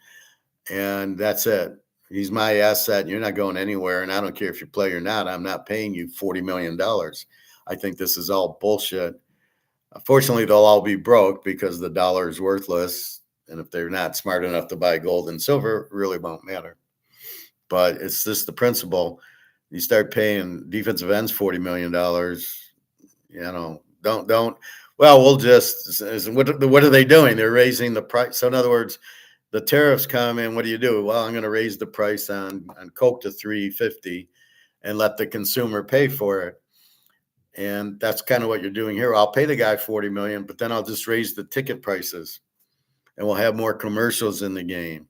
[SPEAKER 1] and that's it. He's my asset. You're not going anywhere, and I don't care if you play or not. I'm not paying you $40 million. I think this is all bullshit. Unfortunately, they'll all be broke because the dollar is worthless, and if they're not smart enough to buy gold and silver, it really won't matter. But it's just the principle. You start paying defensive ends $40 million, don't. Well, we'll just what are they doing? They're raising the price. So in other words, the tariffs come in. What do you do? Well, I'm going to raise the price on Coke to $3.50 and let the consumer pay for it. And that's kind of what you're doing here. I'll pay the guy $40 million, but then I'll just raise the ticket prices, and we'll have more commercials in the game.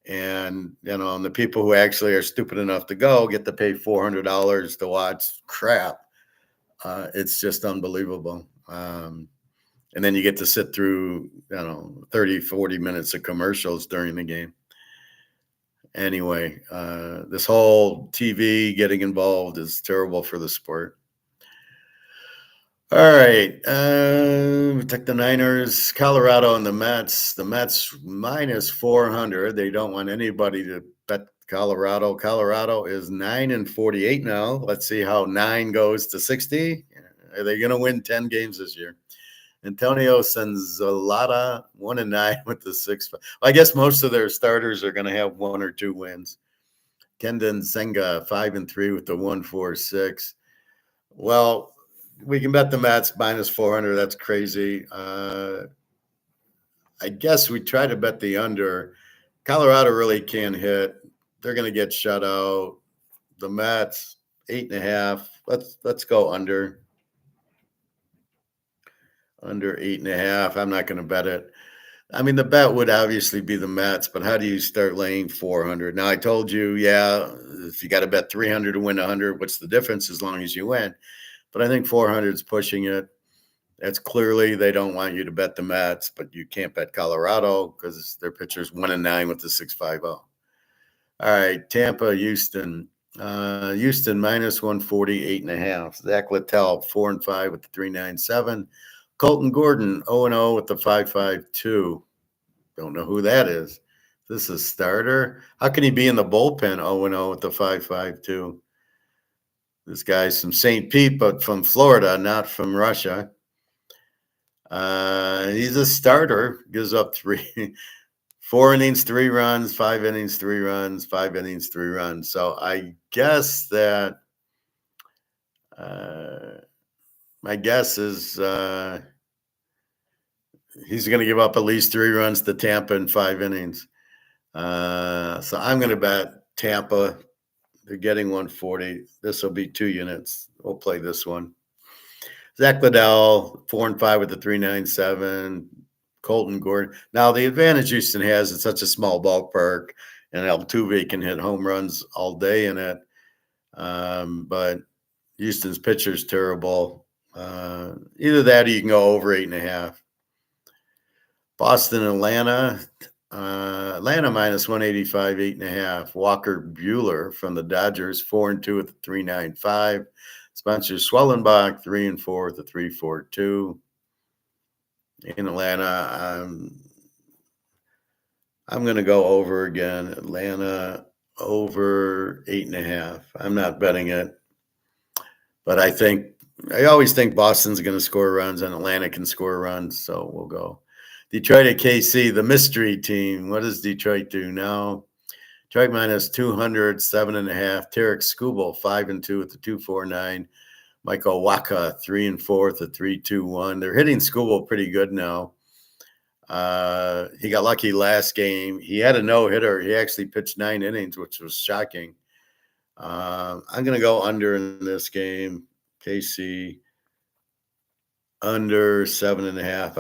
[SPEAKER 1] And and the people who actually are stupid enough to go get to pay $400 to watch crap. It's just unbelievable. And then you get to sit through, 30, 40 minutes of commercials during the game. Anyway, this whole TV getting involved is terrible for the sport. All right. We took the Niners, Colorado, and the Mets. The Mets minus 400. They don't want anybody to bet Colorado. Colorado is 9-48 now. Let's see how 9 goes to 60. Are they going to win 10 games this year? Antonio Senzalata 1-9 with the 6. I guess most of their starters are going to have 1 or 2 wins. Kendon Senga 5-3 with the 1.46. Well, we can bet the Mets minus 400. That's crazy. I guess we try to bet the under. Colorado really can't hit. They're going to get shut out. The Mets 8.5. Let's go under. under 8.5. I'm not going to bet it. I mean, the bet would obviously be the Mets, but how do you start laying 400? Now, I told you, yeah, if you got to bet 300 to win 100, what's the difference as long as you win? But I think 400 is pushing it. That's clearly they don't want you to bet the Mets, but you can't bet Colorado because their pitcher's 1-9 with the 6.50. All right, Tampa, Houston. Houston minus 140, 8.5. Zach Littell, 4-5 with the 3.97. Colton Gordon, 0-0 with the 5.52. Don't know who that is. This is starter. How can he be in the bullpen 0-0 with the 5.52? This guy's from St. Pete, but from Florida, not from Russia. He's a starter. Gives up 4 innings, 3 runs, 5 innings, 3 runs, 5 innings, 3 runs. So I guess that my guess is he's going to give up at least 3 runs to Tampa in 5 innings. So I'm going to bet Tampa. They're getting 140. This will be 2 units. We'll play this one. Zach Liddell, 4-5 with the 3.97. Colton Gordon. Now, the advantage Houston has, it's such a small ballpark, and Altuve can hit home runs all day in it. But Houston's pitcher's terrible. Either that or you can go over 8.5. Boston, Atlanta. Atlanta minus 185, 8.5. Walker Buehler from the Dodgers, 4-2 with the 3.95. Spencer Swellenbach, 3-4 with the 3.42. In Atlanta, I'm going to go over again. Atlanta over 8.5. I'm not betting it, but I always think Boston's going to score runs and Atlanta can score runs, so we'll go. Detroit at KC, the mystery team. What does Detroit do now? Detroit minus 200, 7.5. Tarek Skubal, 5-2 with the 2.49. Michael Wacha, 3-4 with the 3.21. They're hitting Skubal pretty good now. He got lucky last game. He had a no-hitter. He actually pitched 9 innings, which was shocking. I'm going to go under in this game. KC under 7.5.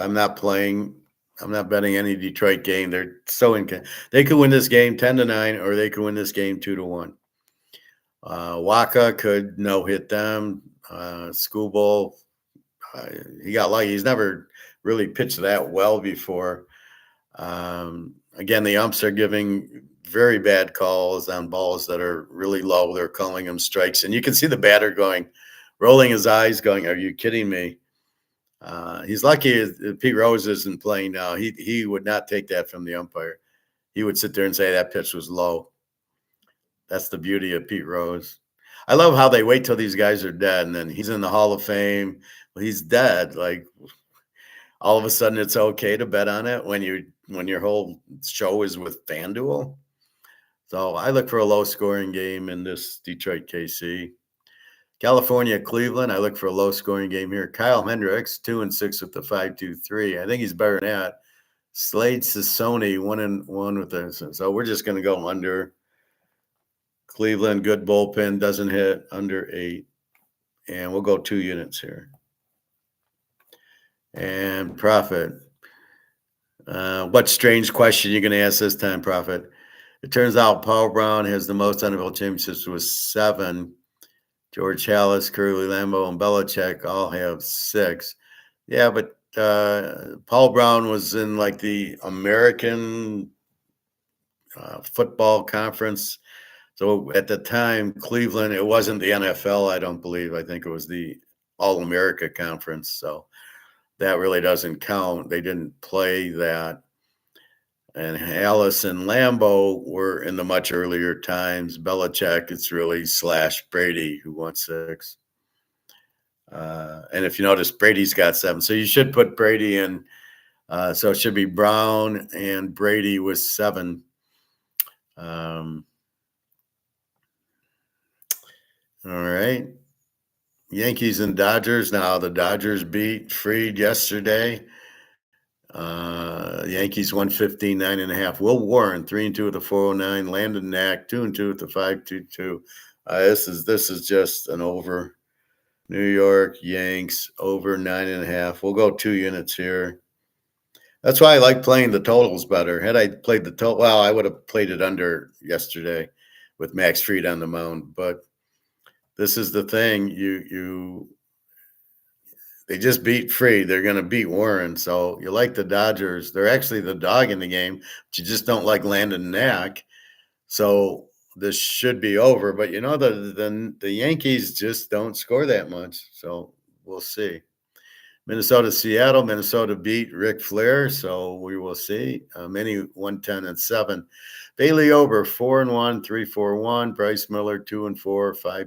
[SPEAKER 1] I'm not betting any Detroit game. They're so they could win this game 10-9, or they could win this game 2-1. Waka could no-hit them. Skubal, he got lucky. He's never really pitched that well before. Again, the umps are giving very bad calls on balls that are really low. They're calling them strikes. And you can see the batter rolling his eyes going, are you kidding me? He's lucky Pete Rose isn't playing now. He would not take that from the umpire. He would sit there and say that pitch was low. That's the beauty of Pete Rose. I love how they wait till these guys are dead, and then he's in the Hall of Fame. Well, he's dead. Like, all of a sudden it's okay to bet on it when your whole show is with FanDuel. So I look for a low-scoring game in this Detroit KC. California, Cleveland, I look for a low-scoring game here. Kyle Hendricks, 2-6 with the 5.23. I think he's better than that. Slade Sassoni, 1-1 with this. So we're just going to go under. Cleveland, good bullpen, doesn't hit, under 8. And we'll go 2 units here. And Prophet. What strange question you're going to ask this time, Prophet? It turns out Paul Brown has the most NFL championships with 7. George Halas, Curly Lambeau, and Belichick all have 6. Yeah, but Paul Brown was in like the American Football Conference. So at the time, Cleveland, it wasn't the NFL, I don't believe. I think it was the All-America Conference. So that really doesn't count. They didn't play that. And Halas and Lambeau were in the much earlier times. Belichick, it's really / Brady who won 6. And if you notice, Brady's got 7. So you should put Brady in. So it should be Brown and Brady with 7. All right. Yankees and Dodgers. Now the Dodgers beat Fried yesterday. Yankees 115, 9.5. Will Warren, 3-2 with the 409. Landon Knack, 2-2 with the 5.22. This is just an over. New York Yanks over 9.5. We'll go 2 units here. That's why I like playing the totals better. Had I played the total, well, I would have played it under yesterday with Max Fried on the mound. But this is the thing: they just beat Fried. They're going to beat Warren. So you like the Dodgers. They're actually the dog in the game, but you just don't like Landon Knack. So this should be over. But the Yankees just don't score that much. So we'll see. Minnesota, Seattle. Minnesota beat Ric Flair, so we will see. Many 110-7. Bailey over 4-1, 3-4-1. Bryce Miller 2-4,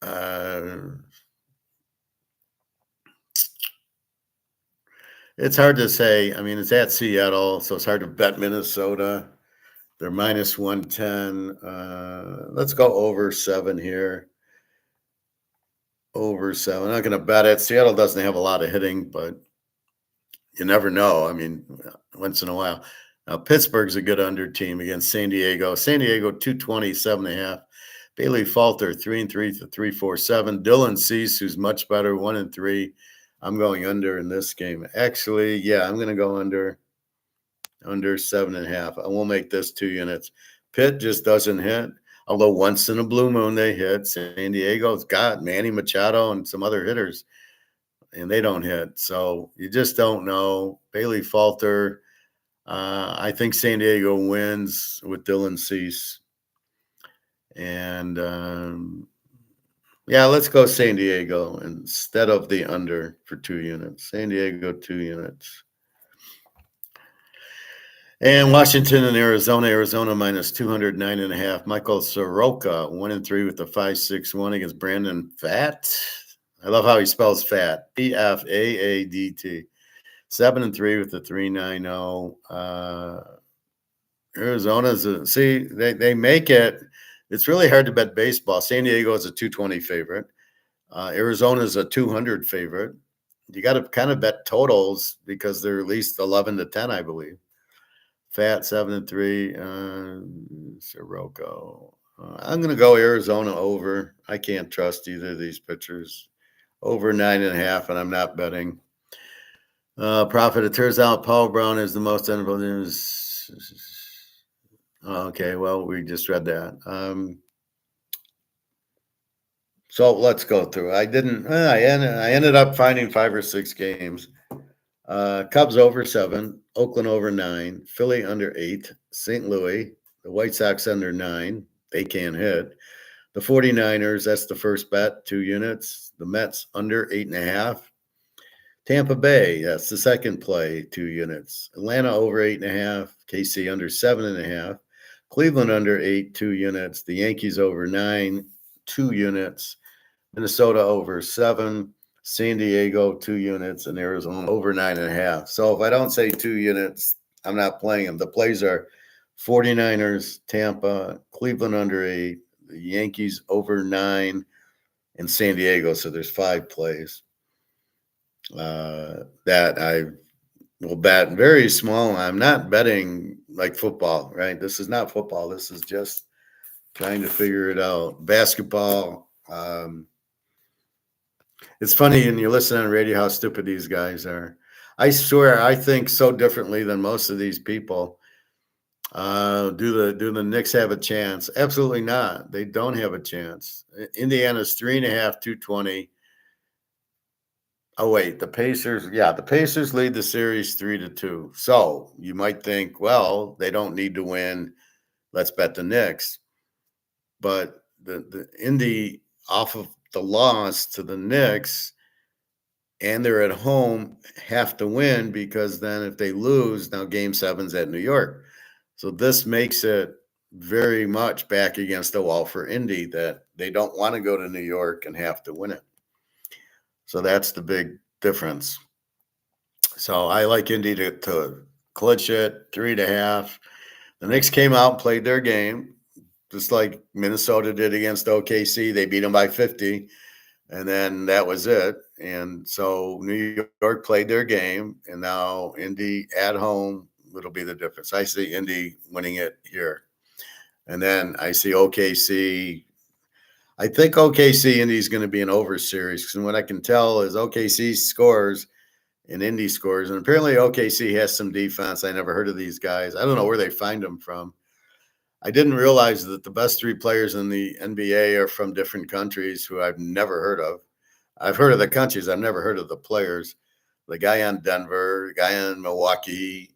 [SPEAKER 1] 5-2-2. It's hard to say. I mean, it's at Seattle, so it's hard to bet Minnesota. They're minus 110. Let's go over 7 here. Over 7. I'm not going to bet it. Seattle doesn't have a lot of hitting, but you never know. I mean, once in a while. Now, Pittsburgh's a good under team against San Diego. San Diego 227.5. Bailey Falter 3-3 to 347. Dylan Cease, who's much better, 1-3. I'm going under in this game. Actually, yeah, I'm going to go under 7.5. I will make this 2 units. Pitt just doesn't hit. Although once in a blue moon they hit. San Diego's got Manny Machado and some other hitters, and they don't hit. So you just don't know. Bailey Falter, I think San Diego wins with Dylan Cease. And, yeah, let's go San Diego instead of the under for 2 units. San Diego, 2 units. And Washington and Arizona. Arizona minus 209.5. Michael Soroka 1-3 with the 5.61 against Brandon Pfaadt. I love how he spells Fat. Pfaadt. 7-3 with the 3.90. Arizona's they make it. It's really hard to bet baseball. San Diego is a 220 favorite. Arizona's a 200 favorite. You got to kind of bet totals because they're at least 11-10, I believe. Fat 7-3. Sirocco. I'm going to go Arizona over. I can't trust either of these pitchers. Over 9.5, and I'm not betting. Profit. It turns out Paul Brown is the most honorable news. Okay, well, we just read that. So let's go through. I ended up finding 5 or 6 games. Cubs over 7, Oakland over 9, Philly under 8, St. Louis, the White Sox under 9. They can't hit. The 49ers, that's the first bet, 2 units. The Mets under 8.5. Tampa Bay, that's the second play, 2 units. Atlanta over 8.5. KC under 7.5. Cleveland under 8, 2 units. The Yankees over 9, 2 units. Minnesota over 7. San Diego 2 units, and Arizona over 9.5. So if I don't say 2 units, I'm not playing them. The plays are 49ers, Tampa, Cleveland under 8, the Yankees over 9, and San Diego. So there's 5 plays that I will bet very small. I'm not betting like football, right? This is not football. This is just trying to figure it out. Basketball. It's funny, and you listen on radio how stupid these guys are. I swear, I think so differently than most of these people. Do the Knicks have a chance? Absolutely not. They don't have a chance. Indiana's 3.5, 220. Oh wait, the Pacers. Yeah, the Pacers lead the series 3-2. So you might think, well, they don't need to win. Let's bet the Knicks. But the Indy off of the loss to the Knicks, and they're at home, have to win because then if they lose, now Game 7's at New York. So this makes it very much back against the wall for Indy that they don't want to go to New York and have to win it. So that's the big difference. So I like Indy to clinch it, 3.5. The Knicks came out and played their game, just like Minnesota did against OKC. They beat them by 50. And then that was it. And so New York played their game, and now Indy at home, it'll be the difference. I see Indy winning it here. And then I see OKC. I think OKC Indy is going to be an over series. And what I can tell is OKC scores and Indy scores. And apparently OKC has some defense. I never heard of these guys. I don't know where they find them from. I didn't realize that the best three players in the NBA are from different countries who I've never heard of. I've heard of the countries. I've never heard of the players. The guy on Denver, the guy on Milwaukee,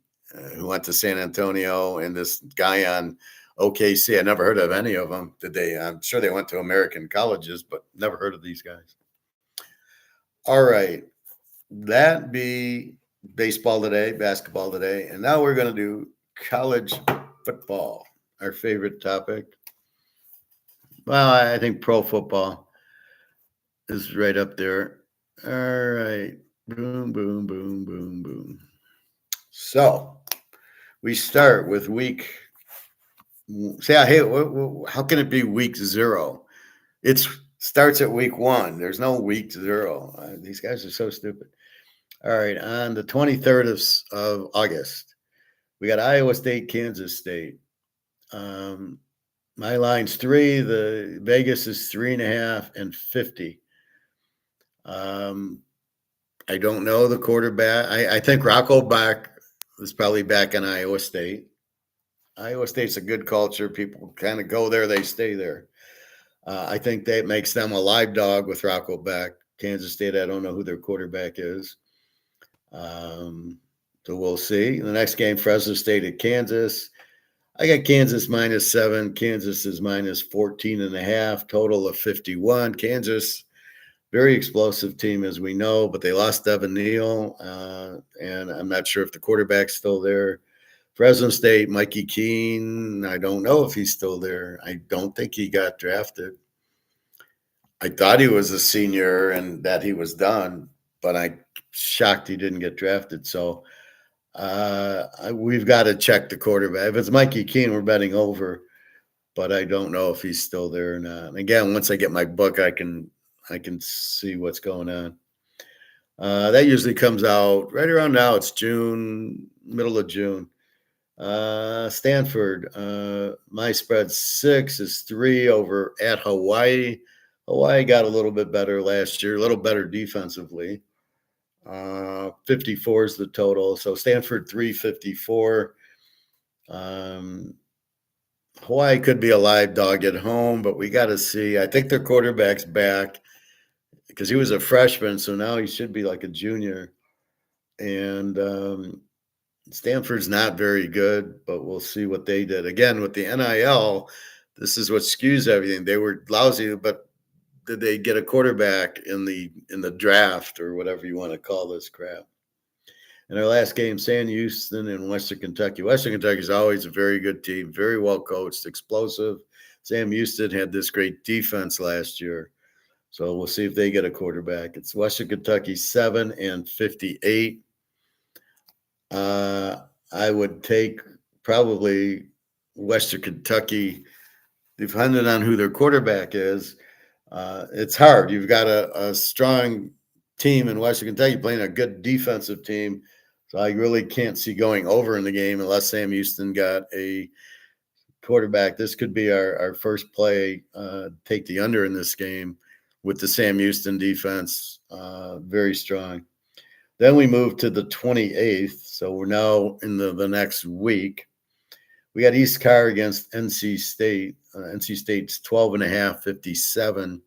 [SPEAKER 1] who went to San Antonio, and this guy on OKC. I never heard of any of them. I'm sure they went to American colleges, but never heard of these guys. All right. That be baseball today, basketball today. And now we're going to do college football, our favorite topic. Well, I think pro football is right up there. All right. Boom, boom, boom, boom, boom. So we start with week. Say, how can it be week 0? It starts at week 1. There's no week 0. These guys are so stupid. All right. On the 23rd of August, we got Iowa State, Kansas State. My line's 3. The Vegas is 3.5 and 50. I don't know the quarterback. I think Rocco Bach is probably back in Iowa State. Iowa State's a good culture. People kind of go there, they stay there. I think that makes them a live dog with Rocco Bach. Kansas State, I don't know who their quarterback is. So we'll see. The next game, Fresno State at Kansas. I got Kansas -7. Kansas is -14.5. Total of 51. Kansas, very explosive team, as we know, but they lost Devin Neal, and I'm not sure if the quarterback's still there. Fresno State, Mikey Keene, I don't know if he's still there. I don't think he got drafted. I thought he was a senior and that he was done, but I'm shocked he didn't get drafted. So we've got to check the quarterback. If it's Mikey Keene, we're betting over, but I don't know if he's still there or not. And again, once I get my book, I can see what's going on. That usually comes out right around now. It's June, middle of June. Stanford, my spread 6 is 3 over at Hawaii. Hawaii got a little bit better last year, a little better defensively. 54 is the total. So Stanford 354. Hawaii could be a live dog at home, but we got to see. I think their quarterback's back because he was a freshman, so now he should be like a junior. And Stanford's not very good, but we'll see what they did. Again, with the NIL, this is what skews everything. They were lousy, but did they get a quarterback in the draft or whatever you want to call this crap? In our last game, Sam Houston and Western Kentucky. Western Kentucky is always a very good team, very well coached, explosive. Sam Houston had this great defense last year. So we'll see if they get a quarterback. It's Western Kentucky 7 and 58. I would take probably Western Kentucky, depending on who their quarterback is. It's hard. You've got a strong team in Western Kentucky playing a good defensive team. So I really can't see going over in the game unless Sam Houston got a quarterback. This could be our first play, take the under in this game with the Sam Houston defense, very strong. Then we move to the 28th. So we're now in the next week. We got East Carr against NC State. NC State's 12.5, 57.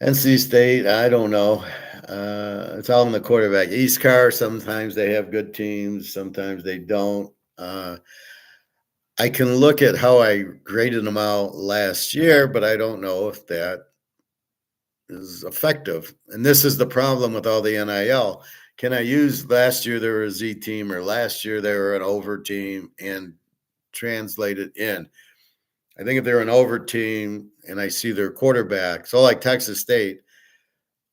[SPEAKER 1] NC State, I don't know. It's all in the quarterback. East Carr, sometimes they have good teams, sometimes they don't. I can look at how I graded them out last year, but I don't know if that is effective. And this is the problem with all the NIL. Can I use last year they were a Z team or last year they were an over team and translate it in? I think if they're an over team and I see their quarterback, so like Texas State,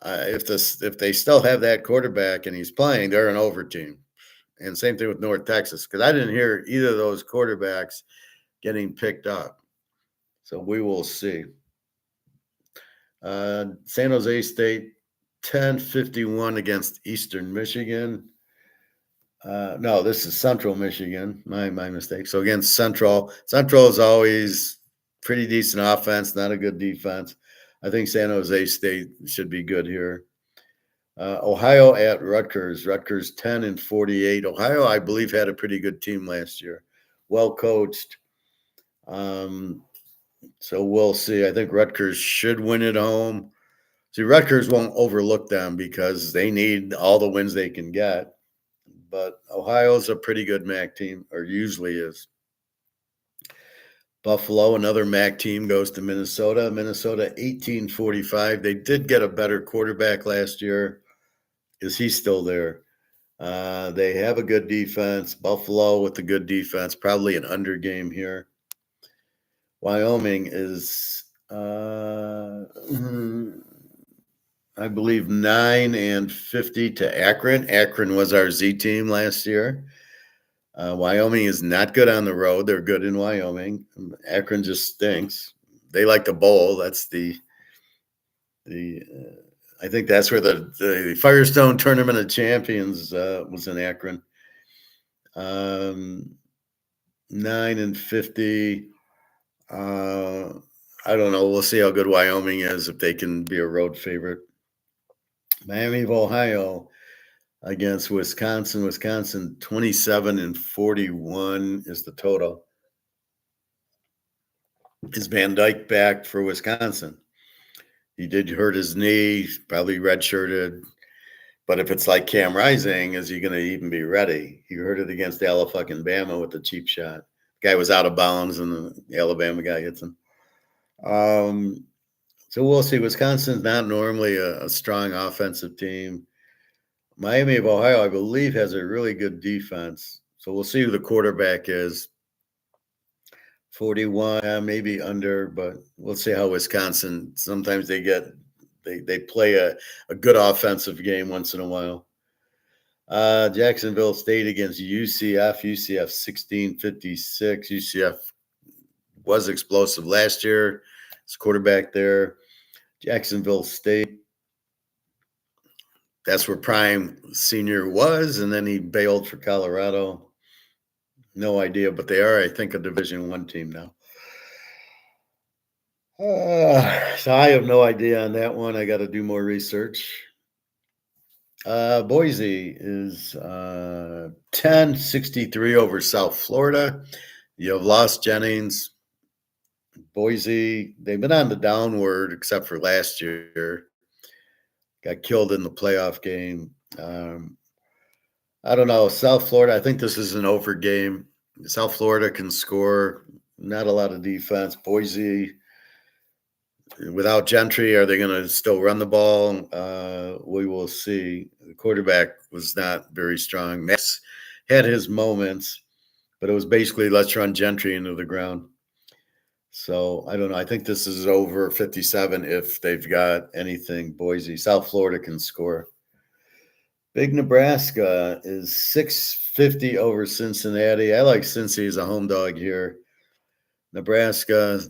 [SPEAKER 1] if they still have that quarterback and he's playing, they're an over team. And same thing with North Texas, because I didn't hear either of those quarterbacks getting picked up. So we will see. San Jose State 10-51 against Eastern Michigan. No, this is Central Michigan. My mistake. So against Central, Central is always pretty decent offense, not a good defense. I think San Jose State should be good here. Ohio at Rutgers. Rutgers 10-48. Ohio, I believe, had a pretty good team last year. Well coached. So we'll see. I think Rutgers should win at home. See, Rutgers won't overlook them because they need all the wins they can get. But Ohio's a pretty good MAC team, or usually is. Buffalo, another MAC team, goes to Minnesota. Minnesota 18-45. They did get a better quarterback last year. Is he still there? They have a good defense. Buffalo with a good defense, probably an under game here. Wyoming is, I believe, 9-50 to Akron. Akron was our Z team last year. Wyoming is not good on the road. They're good in Wyoming. Akron just stinks. They like to bowl. That's I think that's where the Firestone Tournament of Champions was in Akron. 9-50. I don't know. We'll see how good Wyoming is if they can be a road favorite. Miami of Ohio against Wisconsin. Wisconsin 27-41 is the total. Is Van Dyke back for Wisconsin? He did hurt his knee, probably redshirted. But if it's like Cam Rising, is he going to even be ready? He hurt it against Alabama with the cheap shot. Guy was out of bounds, and the Alabama guy hits him. So we'll see. Wisconsin's not normally a strong offensive team. Miami of Ohio, I believe, has a really good defense. So we'll see who the quarterback is. 41, maybe under, but we'll see how Wisconsin. Sometimes they play a good offensive game once in a while. Jacksonville State against UCF. UCF 16-56. UCF was explosive last year. It's quarterback there. Jacksonville State. That's where Prime Senior was, and then he bailed for Colorado. No idea, but they are, I think, a Division I team now. So I have no idea on that one. I got to do more research. Boise is 10-63 over South Florida. You have lost Jennings. Boise, they've been on the downward except for last year. Got killed in the playoff game. I don't know. South Florida, I think this is an over game. South Florida can score. Not a lot of defense. Boise, without Gentry, are they going to still run the ball? We will see. The quarterback was not very strong. Max had his moments, but it was basically let's run Gentry into the ground. So I don't know. I think this is over 57 if they've got anything. Boise, South Florida can score. Big Nebraska is 650 over Cincinnati. I like Cincy as a home dog here. Nebraska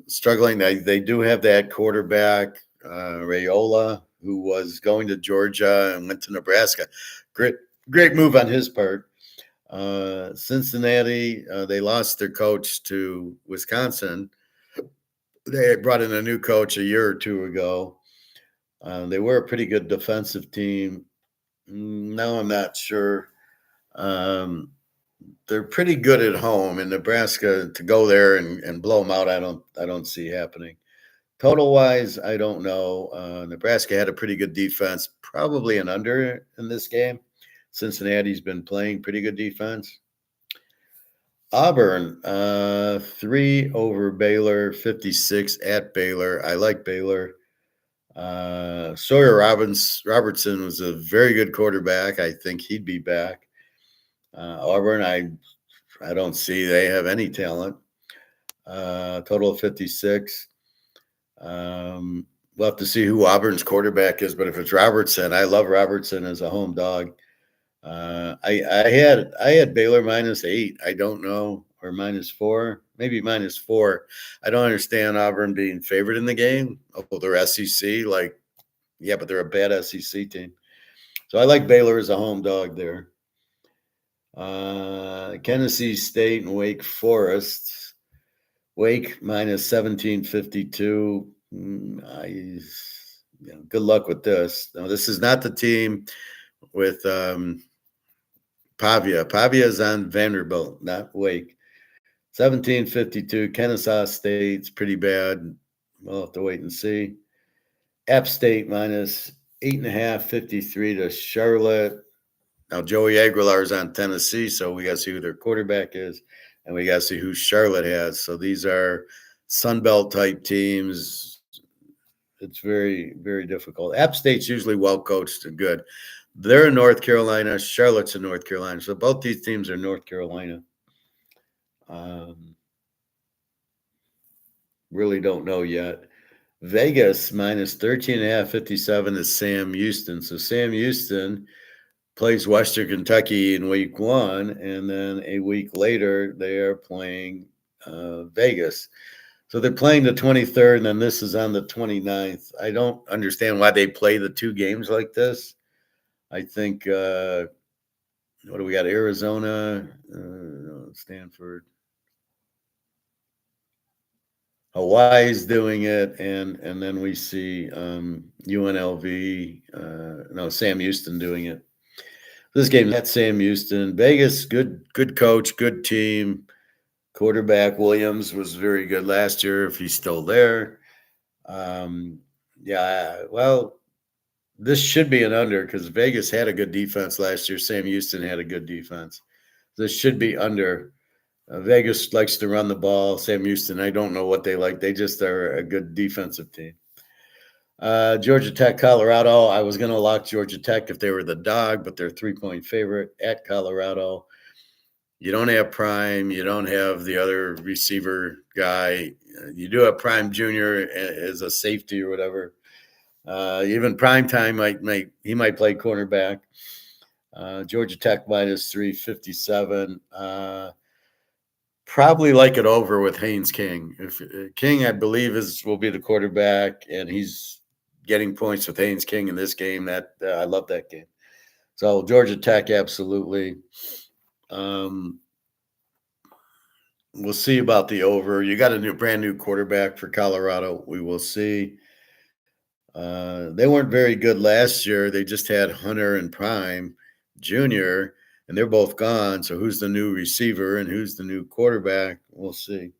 [SPEAKER 1] struggling. They do have that quarterback, Raiola, who was going to Georgia and went to Nebraska. Great move on his part. Cincinnati, they lost their coach to Wisconsin. They brought in a new coach a year or two ago. They were a pretty good defensive team. Now I'm not sure. They're pretty good at home in Nebraska. To go there and blow them out, I don't see happening. Total wise, I don't know. Nebraska had a pretty good defense, probably an under in this game. Cincinnati's been playing pretty good defense. Auburn, 3 over Baylor, 56 at Baylor. I like Baylor. Sawyer Robertson was a very good quarterback. I think he'd be back. Auburn, I don't see they have any talent. Total of 56. We'll have to see who Auburn's quarterback is, but if it's Robertson, I love Robertson as a home dog. I had Baylor -8. I don't know, or -4, maybe -4. I don't understand Auburn being favored in the game. Oh, they're SEC, but they're a bad SEC team. So I like Baylor as a home dog there. Tennessee State and Wake Forest. Wake minus 1752. Good luck with this. Now, this is not the team with Pavia. Pavia is on Vanderbilt, not Wake. 1752. Kennesaw State's pretty bad. We'll have to wait and see. App State minus 8.5, 53 to Charlotte. Now, Joey Aguilar is on Tennessee, so we got to see who their quarterback is, and we got to see who Charlotte has. So these are Sunbelt type teams. It's very, very difficult. App State's usually well coached and good. They're in North Carolina. Charlotte's in North Carolina. So both these teams are North Carolina. Really don't know yet. Vegas minus 13.5, 57 is Sam Houston. So Sam Houston plays Western Kentucky in week 1, and then a week later they are playing Vegas. So they're playing the 23rd, and then this is on the 29th. I don't understand why they play the 2 games like this. I think, what do we got? Arizona, Stanford. Hawaii's doing it, and then we see UNLV, Sam Houston doing it. This game at Sam Houston. Vegas, good coach, good team. Quarterback Williams was very good last year, if he's still there. This should be an under because Vegas had a good defense last year. Sam Houston had a good defense. This should be under. Vegas likes to run the ball. Sam Houston, I don't know what they like. They just are a good defensive team. Georgia Tech, Colorado. I was going to lock Georgia Tech if they were the dog, but they're 3-point favorite at Colorado. You don't have Prime. You don't have the other receiver guy. You do have Prime Jr. as a safety or whatever. Even Prime Time might play cornerback. Georgia Tech minus 357. Probably like it over with Haynes King. If King, I believe, will be the quarterback, and he's getting points with Haynes King in this game. That I love that game. So Georgia Tech, absolutely. We'll see about the over. You got a brand new quarterback for Colorado. We will see. They weren't very good last year. They just had Hunter and Prime Jr., and they're both gone. So who's the new receiver and who's the new quarterback? We'll see.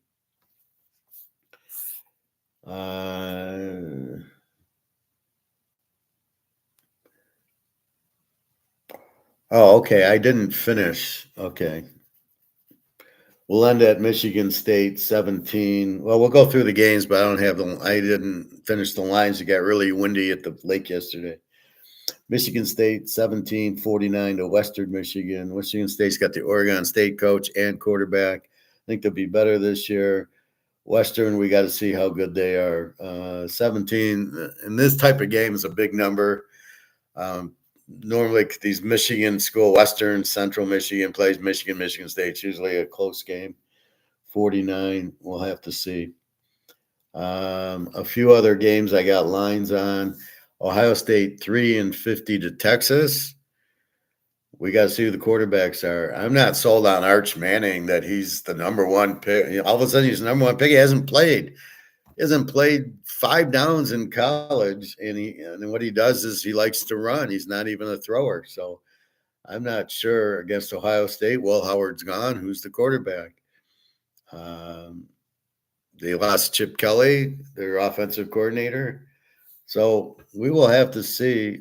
[SPEAKER 1] Okay. I didn't finish. Okay. We'll end at Michigan State 17. Well, we'll go through the games, but I didn't finish the lines. It got really windy at the lake yesterday. Michigan State 17-49 to Western Michigan. Michigan State's got the Oregon State coach and quarterback. I think they'll be better this year. Western, we got to see how good they are. 17, and this type of game is a big number. Normally, these Michigan school, Western, Central Michigan plays Michigan State. It's usually a close game. 49, we'll have to see. A few other games I got lines on. Ohio State 3-50 to Texas. We got to see who the quarterbacks are. I'm not sold on Arch Manning that he's the number 1 pick. All of a sudden, he's the number 1 pick. He hasn't played 5 downs in college, and what he does is he likes to run. He's not even a thrower. So I'm not sure against Ohio State. Will Howard's gone. Who's the quarterback? They lost Chip Kelly, their offensive coordinator. So we will have to see.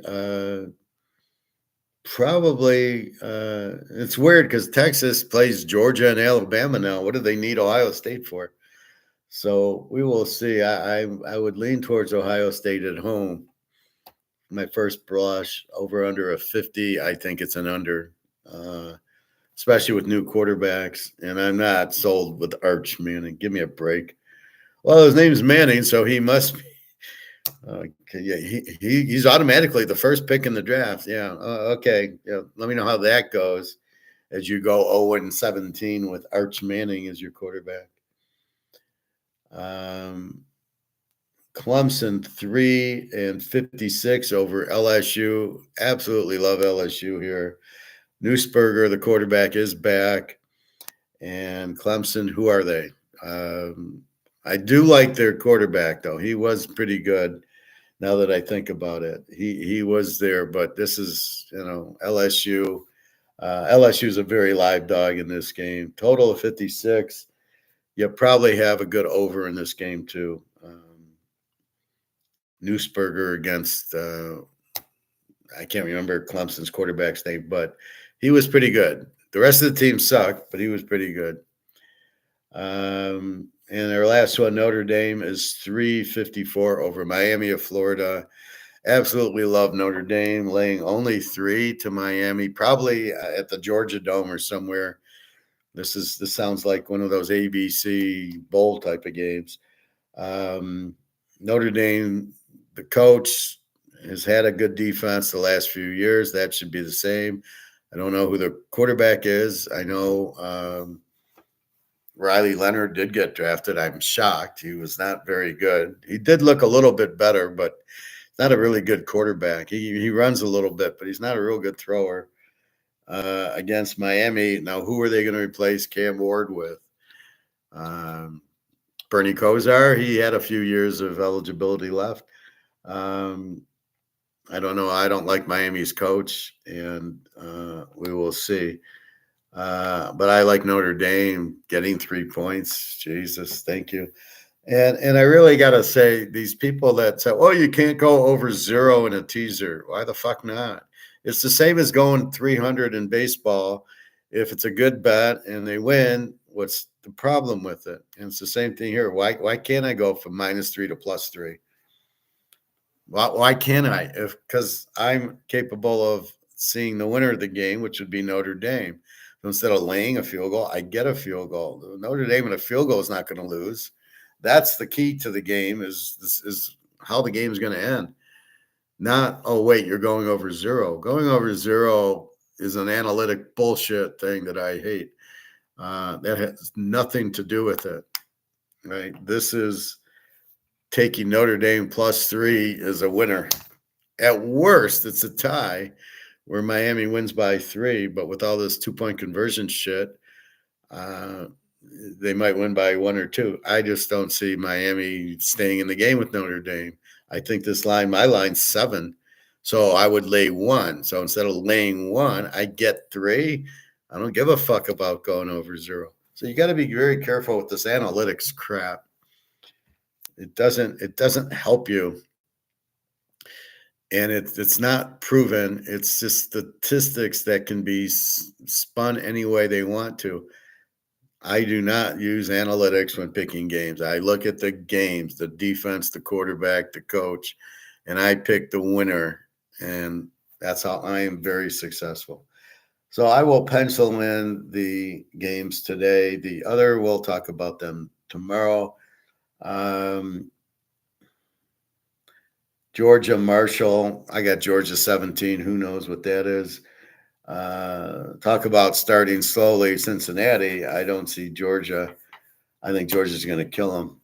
[SPEAKER 1] Probably it's weird because Texas plays Georgia and Alabama now. What do they need Ohio State for? So we will see. I would lean towards Ohio State at home. My first blush, over under a 50. I think it's an under, especially with new quarterbacks. And I'm not sold with Arch Manning. Give me a break. Well, his name's Manning, so he must be. Okay, yeah, he's automatically the first pick in the draft. Yeah. Okay. Yeah. Let me know how that goes as you go 0-17 with Arch Manning as your quarterback. Clemson 3-56 over LSU. Absolutely love LSU here. Newsberger, the quarterback, is back. And Clemson, who are they? I do like their quarterback, though. He was pretty good. Now that I think about it, he was there, but this is LSU. LSU is a very live dog in this game. Total of 56. You probably have a good over in this game too. Newsberger against I can't remember Clemson's quarterback's name, but he was pretty good. The rest of the team sucked, but he was pretty good. And our last one, Notre Dame, is 354 over Miami of Florida. Absolutely love Notre Dame, laying only 3 to Miami, probably at the Georgia Dome or somewhere. This sounds like one of those ABC bowl type of games. Notre Dame, the coach has had a good defense the last few years. That should be the same. I don't know who the quarterback is. I know Riley Leonard did get drafted. I'm shocked. He was not very good. He did look a little bit better, but not a really good quarterback. He runs a little bit, but he's not a real good thrower. Against Miami, now who are they going to replace Cam Ward with? Bernie Kosar, he had a few years of eligibility left. I don't know. I don't like Miami's coach, and we will see. But I like Notre Dame getting 3 points. Jesus, thank you. And I really got to say, these people that say, oh, you can't go over 0 in a teaser. Why the fuck not? It's the same as going 300 in baseball. If it's a good bet and they win, what's the problem with it? And it's the same thing here. Why can't I go from -3 to +3? Why can't I? Because I'm capable of seeing the winner of the game, which would be Notre Dame. So instead of laying a field goal, I get a field goal. Notre Dame and a field goal is not going to lose. That's the key to the game is how the game is going to end. Not, oh, wait, you're going over 0. Going over 0 is an analytic bullshit thing that I hate. That has nothing to do with it, right? This is taking Notre Dame +3 as a winner. At worst, it's a tie where Miami wins by 3, but with all this 2-point conversion shit, they might win by 1 or 2. I just don't see Miami staying in the game with Notre Dame. I think my line's 7. So I would lay 1. So instead of laying 1, I get 3. I don't give a fuck about going over 0. So you got to be very careful with this analytics crap. It doesn't help you. And it's not proven. It's just statistics that can be spun any way they want to. I do not use analytics when picking games. I look at the games, the defense, the quarterback, the coach, and I pick the winner. And that's how I am very successful. So I will pencil in the games today. The other, we'll talk about them tomorrow. Georgia, Marshall. I got Georgia 17. Who knows what that is? Talk about starting slowly. Cincinnati, I don't see Georgia. I think Georgia's going to kill them.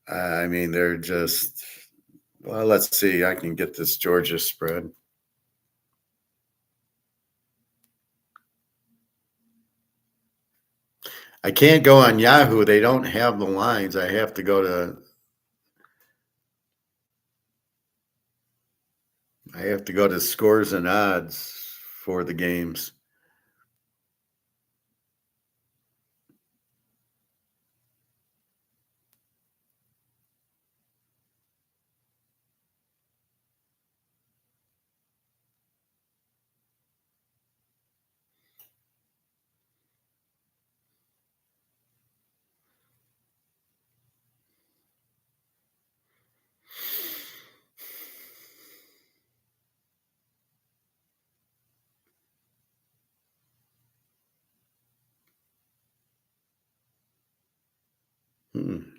[SPEAKER 1] I mean, they're just, well, let's see. I can get this Georgia spread. I can't go on Yahoo. They don't have the lines. I have to go to scores and odds for the games.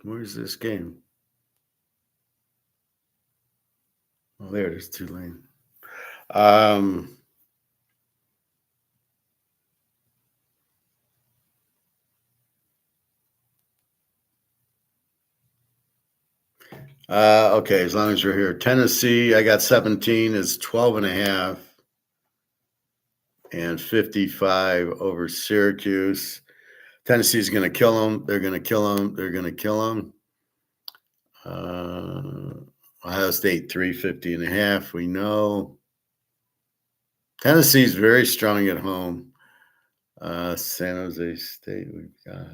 [SPEAKER 1] Where's this game? Oh, there it is, Tulane. Okay, as long as you're here. Tennessee, I got 17 is 12.5. and 55 over Syracuse. Tennessee's going to kill them. They're going to kill them. They're going to kill them. Ohio State 350.5. We know. Tennessee's very strong at home. San Jose State, we've got.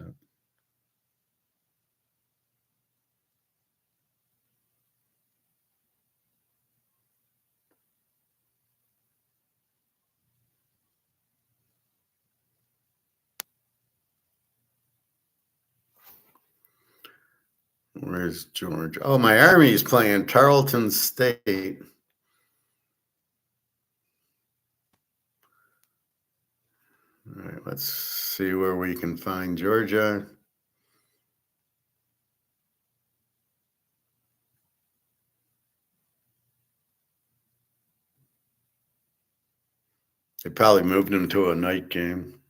[SPEAKER 1] Where's Georgia? Oh, my Army is playing Tarleton State. All right, let's see where we can find Georgia. They probably moved him to a night game.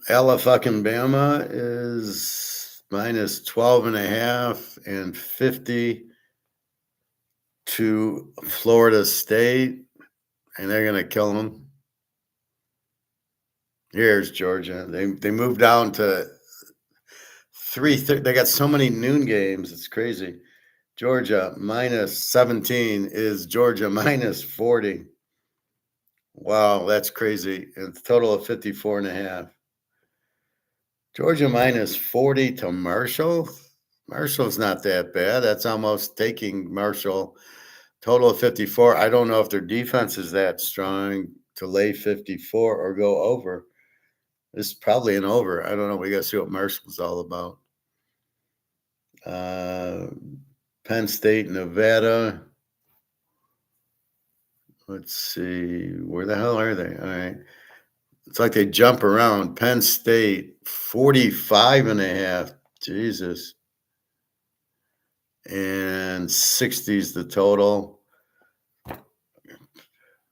[SPEAKER 1] Alabama is minus 12.5 and 50 to Florida State, and they're going to kill them. Here's Georgia. They moved down to 3:30. They got so many noon games. It's crazy. Georgia minus 17 is Georgia minus 40. Wow, that's crazy. It's a total of 54.5. Georgia minus 40 to Marshall. Marshall's not that bad. That's almost taking Marshall. Total of 54. I don't know if their defense is that strong to lay 54 or go over. This is probably an over. I don't know. We got to see what Marshall's all about. Penn State, Nevada. Let's see. Where the hell are they? All right. It's like they jump around. Penn State, 45.5. Jesus. And 60 is the total.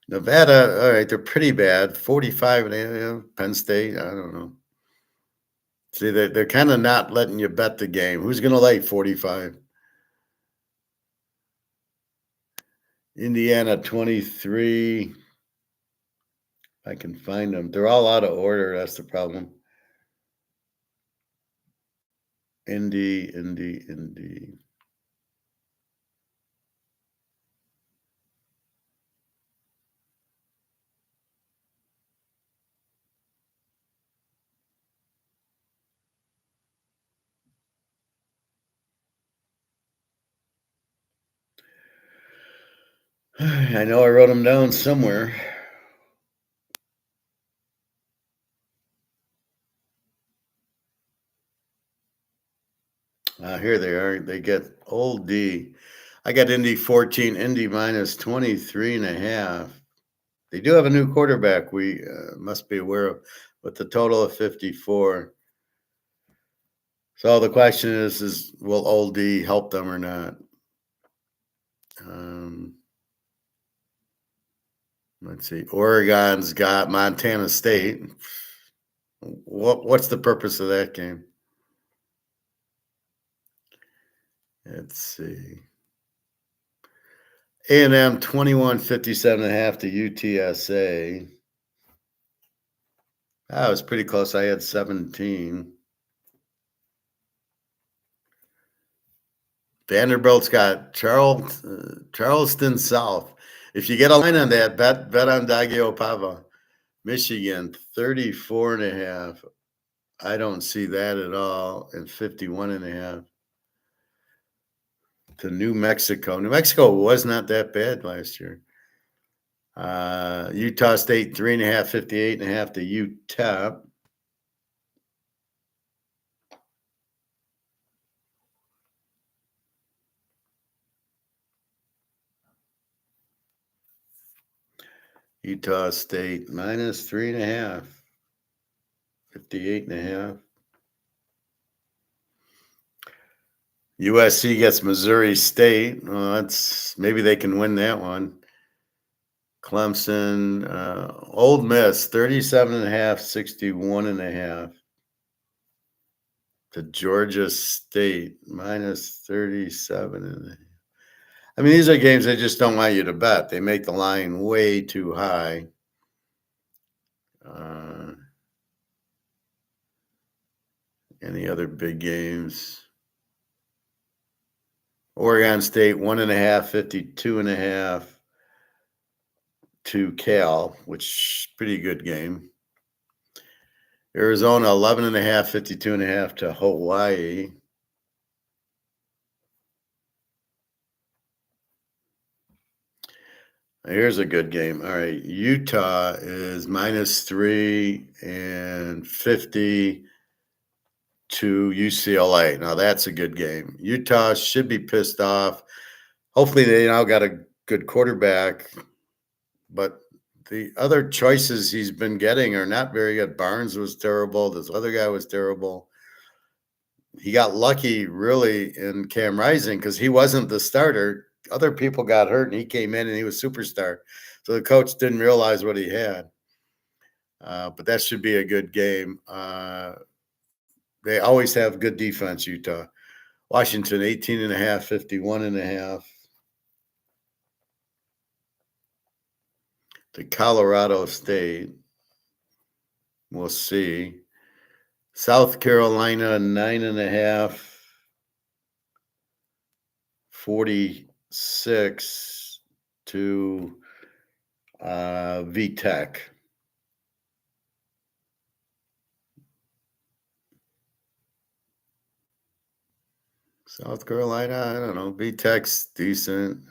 [SPEAKER 1] Nevada, all right, they're pretty bad. 45.5. Penn State, I don't know. See, they're kind of not letting you bet the game. Who's going to lay 45? Indiana, 23. I can find them. They're all out of order. That's the problem. Indy. I know I wrote them down somewhere. Here they are. They get Old D. I got Indy 14, Indy minus 23.5. They do have a new quarterback we must be aware of, with the total of 54. So the question is will Old D help them or not? Let's see. Oregon's got Montana State. What's the purpose of that game? Let's see. A&M 21-57.5 to UTSA. That was pretty close. I had 17. Vanderbilt's got Charleston South. If you get a line on that, bet on Dagiopava. Michigan 34.5. I don't see that at all. And 51.5 to New Mexico. New Mexico was not that bad last year. Utah State 3.5, 58.5 to Utah. Utah State minus 3.5, 58.5. USC gets Missouri State. Well, that's maybe they can win that one. Clemson, Old Miss 37.5, 61.5. to Georgia State, minus 37. I mean, these are games they just don't want you to bet. They make the line way too high. Any other big games? Oregon State, 1.5, 52.5 to Cal, which pretty good game. Arizona, 11.5, 52.5 to Hawaii. Here's a good game. All right. Utah is minus 3 and 50 to UCLA. Now that's a good game. Utah should be pissed off. Hopefully they now got a good quarterback, but the other choices he's been getting are not very good. Barnes was terrible. This other guy was terrible. He got lucky really in Cam Rising because he wasn't the starter. Other people got hurt and he came in and he was superstar. So the coach didn't realize what he had. But that should be a good game. They always have good defense, Utah. Washington, 18.5, 51.5. To Colorado State. We'll see. South Carolina, 9.5, 46 to VTech. South Carolina, I don't know. VTech's decent.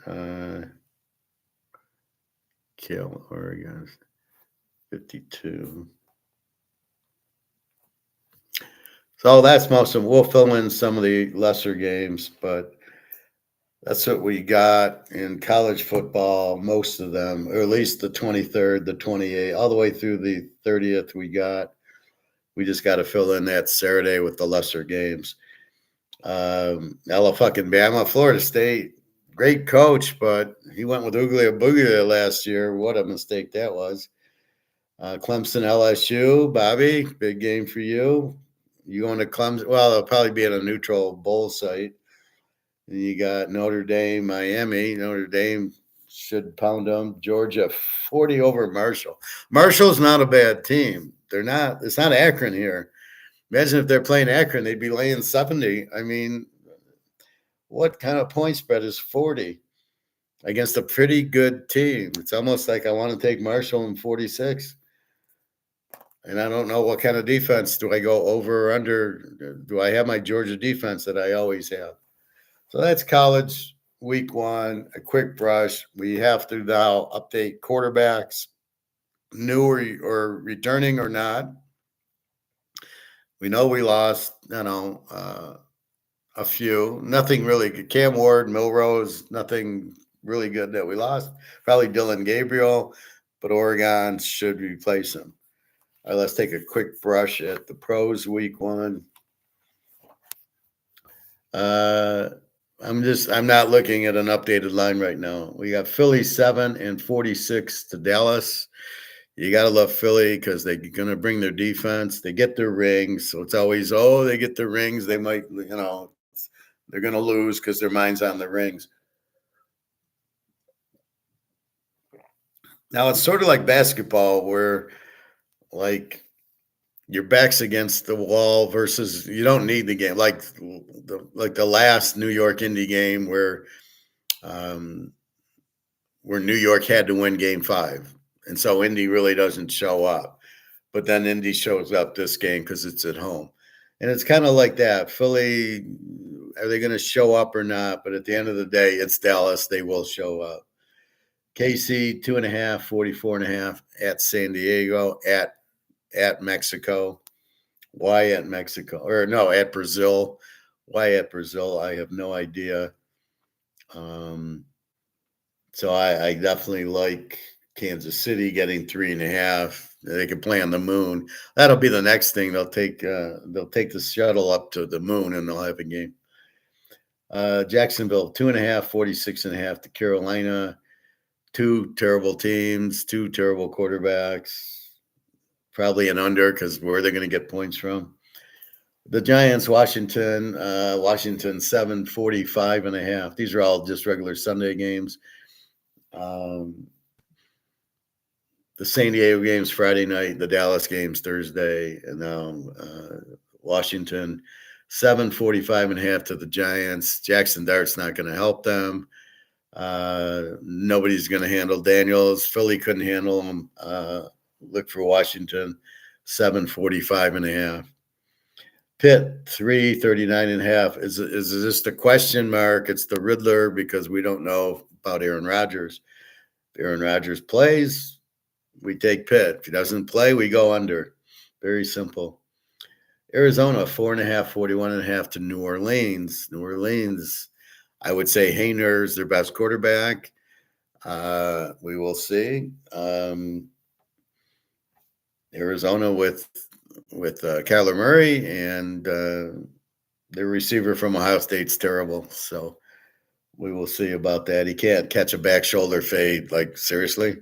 [SPEAKER 1] Kill Oregon, 52. So that's most of them. We'll fill in some of the lesser games, but that's what we got in college football, most of them, or at least the 23rd, the 28th, all the way through the 30th we got. We just got to fill in that Saturday with the lesser games. Alabama, Florida State, great coach, but he went with Uglia Buglia last year. What a mistake that was. Clemson, LSU, Bobby, big game for you. You going to Clemson? Well, they'll probably be at a neutral bowl site. And you got Notre Dame, Miami. Notre Dame should pound them. Georgia, 40 over Marshall. Marshall's not a bad team. They're not. It's not Akron here. Imagine if they're playing Akron, they'd be laying 70. I mean, what kind of point spread is 40 against a pretty good team? It's almost like I want to take Marshall in 46. And I don't know what kind of defense. Do I go over or under? Do I have my Georgia defense that I always have? So that's college week 1, a quick brush. We have to now update quarterbacks, new or returning or not. We know we lost, a few. Nothing really good. Cam Ward, Milrose, nothing really good that we lost. Probably Dylan Gabriel, but Oregon should replace him. All right, let's take a quick brush at the pros week 1. I'm not looking at an updated line right now. We got Philly 7 and 46 to Dallas. You got to love Philly because they're going to bring their defense. They get their rings. So it's always, they get their rings. They might, they're going to lose because their mind's on the rings. Now it's sort of like basketball where like your back's against the wall versus you don't need the game. Like the last New York Indy game where New York had to win game 5. And so Indy really doesn't show up. But then Indy shows up this game because it's at home. And it's kind of like that. Philly, are they going to show up or not? But at the end of the day, it's Dallas. They will show up. KC, 2.5, 44.5 at San Diego, at Mexico. Why at Mexico? Or no, at Brazil. Why at Brazil? I have no idea. So I definitely like Kansas City getting 3.5. They can play on the moon. That'll be the next thing. They'll take the shuttle up to the moon and they'll have a game. Jacksonville, 2.5, 46.5 to Carolina. 2 terrible teams, 2 terrible quarterbacks. Probably an under because where are they going to get points from? The Giants, Washington 7:45.5. These are all just regular Sunday games. Um, the San Diego games Friday night, the Dallas games Thursday, and now Washington 7:45.5 to the Giants. Jackson Dart's not going to help them. Nobody's going to handle Daniels. Philly couldn't handle him. Look for Washington 7:45.5. Pitt 339.5. Is this the question mark? It's the Riddler because we don't know about Aaron Rodgers. If Aaron Rodgers plays, we take Pitt. If he doesn't play, we go under. Very simple. Arizona 4.5, 41.5 to New Orleans. New Orleans, I would say Hayner's their best quarterback. We will see. Arizona with Kyler Murray and their receiver from Ohio State's terrible. So we will see about that. He can't catch a back shoulder fade. Like, seriously.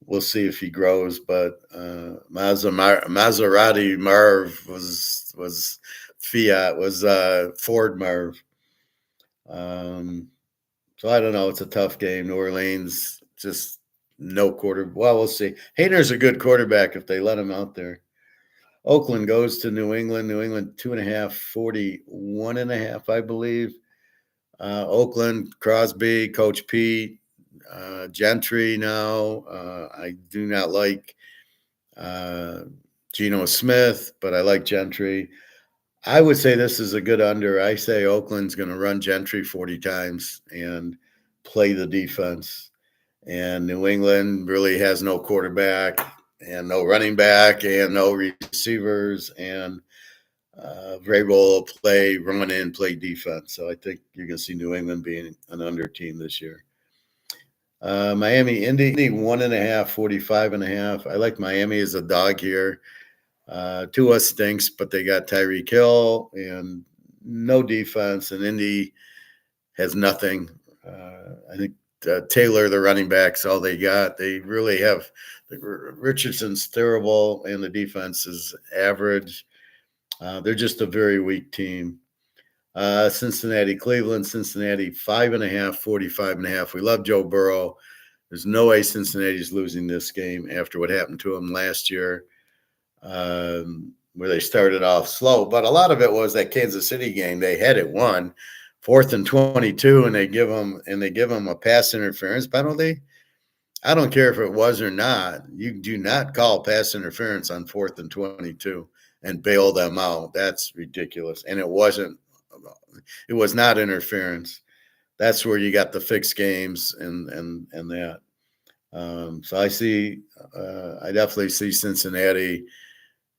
[SPEAKER 1] We'll see if he grows. But Maserati Marv was Fiat, was Ford Marv. So I don't know. It's a tough game. New Orleans, just no quarter. Well, we'll see. Hayner's a good quarterback if they let him out there. Oakland goes to New England. New England 2.5, 41.5, I believe. Oakland, Crosby, Coach Pete, Gentry now. I do not like Geno Smith, but I like Gentry. I would say this is a good under. I say Oakland's going to run Gentry 40 times and play the defense. And New England really has no quarterback and no running back and no receivers. And Vrabel will run in, play defense. So I think you're going to see New England being an under team this year. Miami, Indy 1.5, 45.5. I like Miami as a dog here. Tua stinks, but they got Tyreek Hill and no defense, and Indy has nothing. I think Taylor, the running back's all they got. They really have Richardson's terrible, and the defense is average. They're just a very weak team. Cincinnati, Cleveland, Cincinnati 5.5, 45.5. We love Joe Burrow. There's no way Cincinnati's losing this game after what happened to them last year. Where they started off slow, but a lot of it was that Kansas City game. They had it won, 4th and 22, and they give them a pass interference penalty. I don't care if it was or not. You do not call pass interference on 4th and 22 and bail them out. That's ridiculous. And it wasn't. It was not interference. That's where you got the fixed games and that. So I definitely see Cincinnati.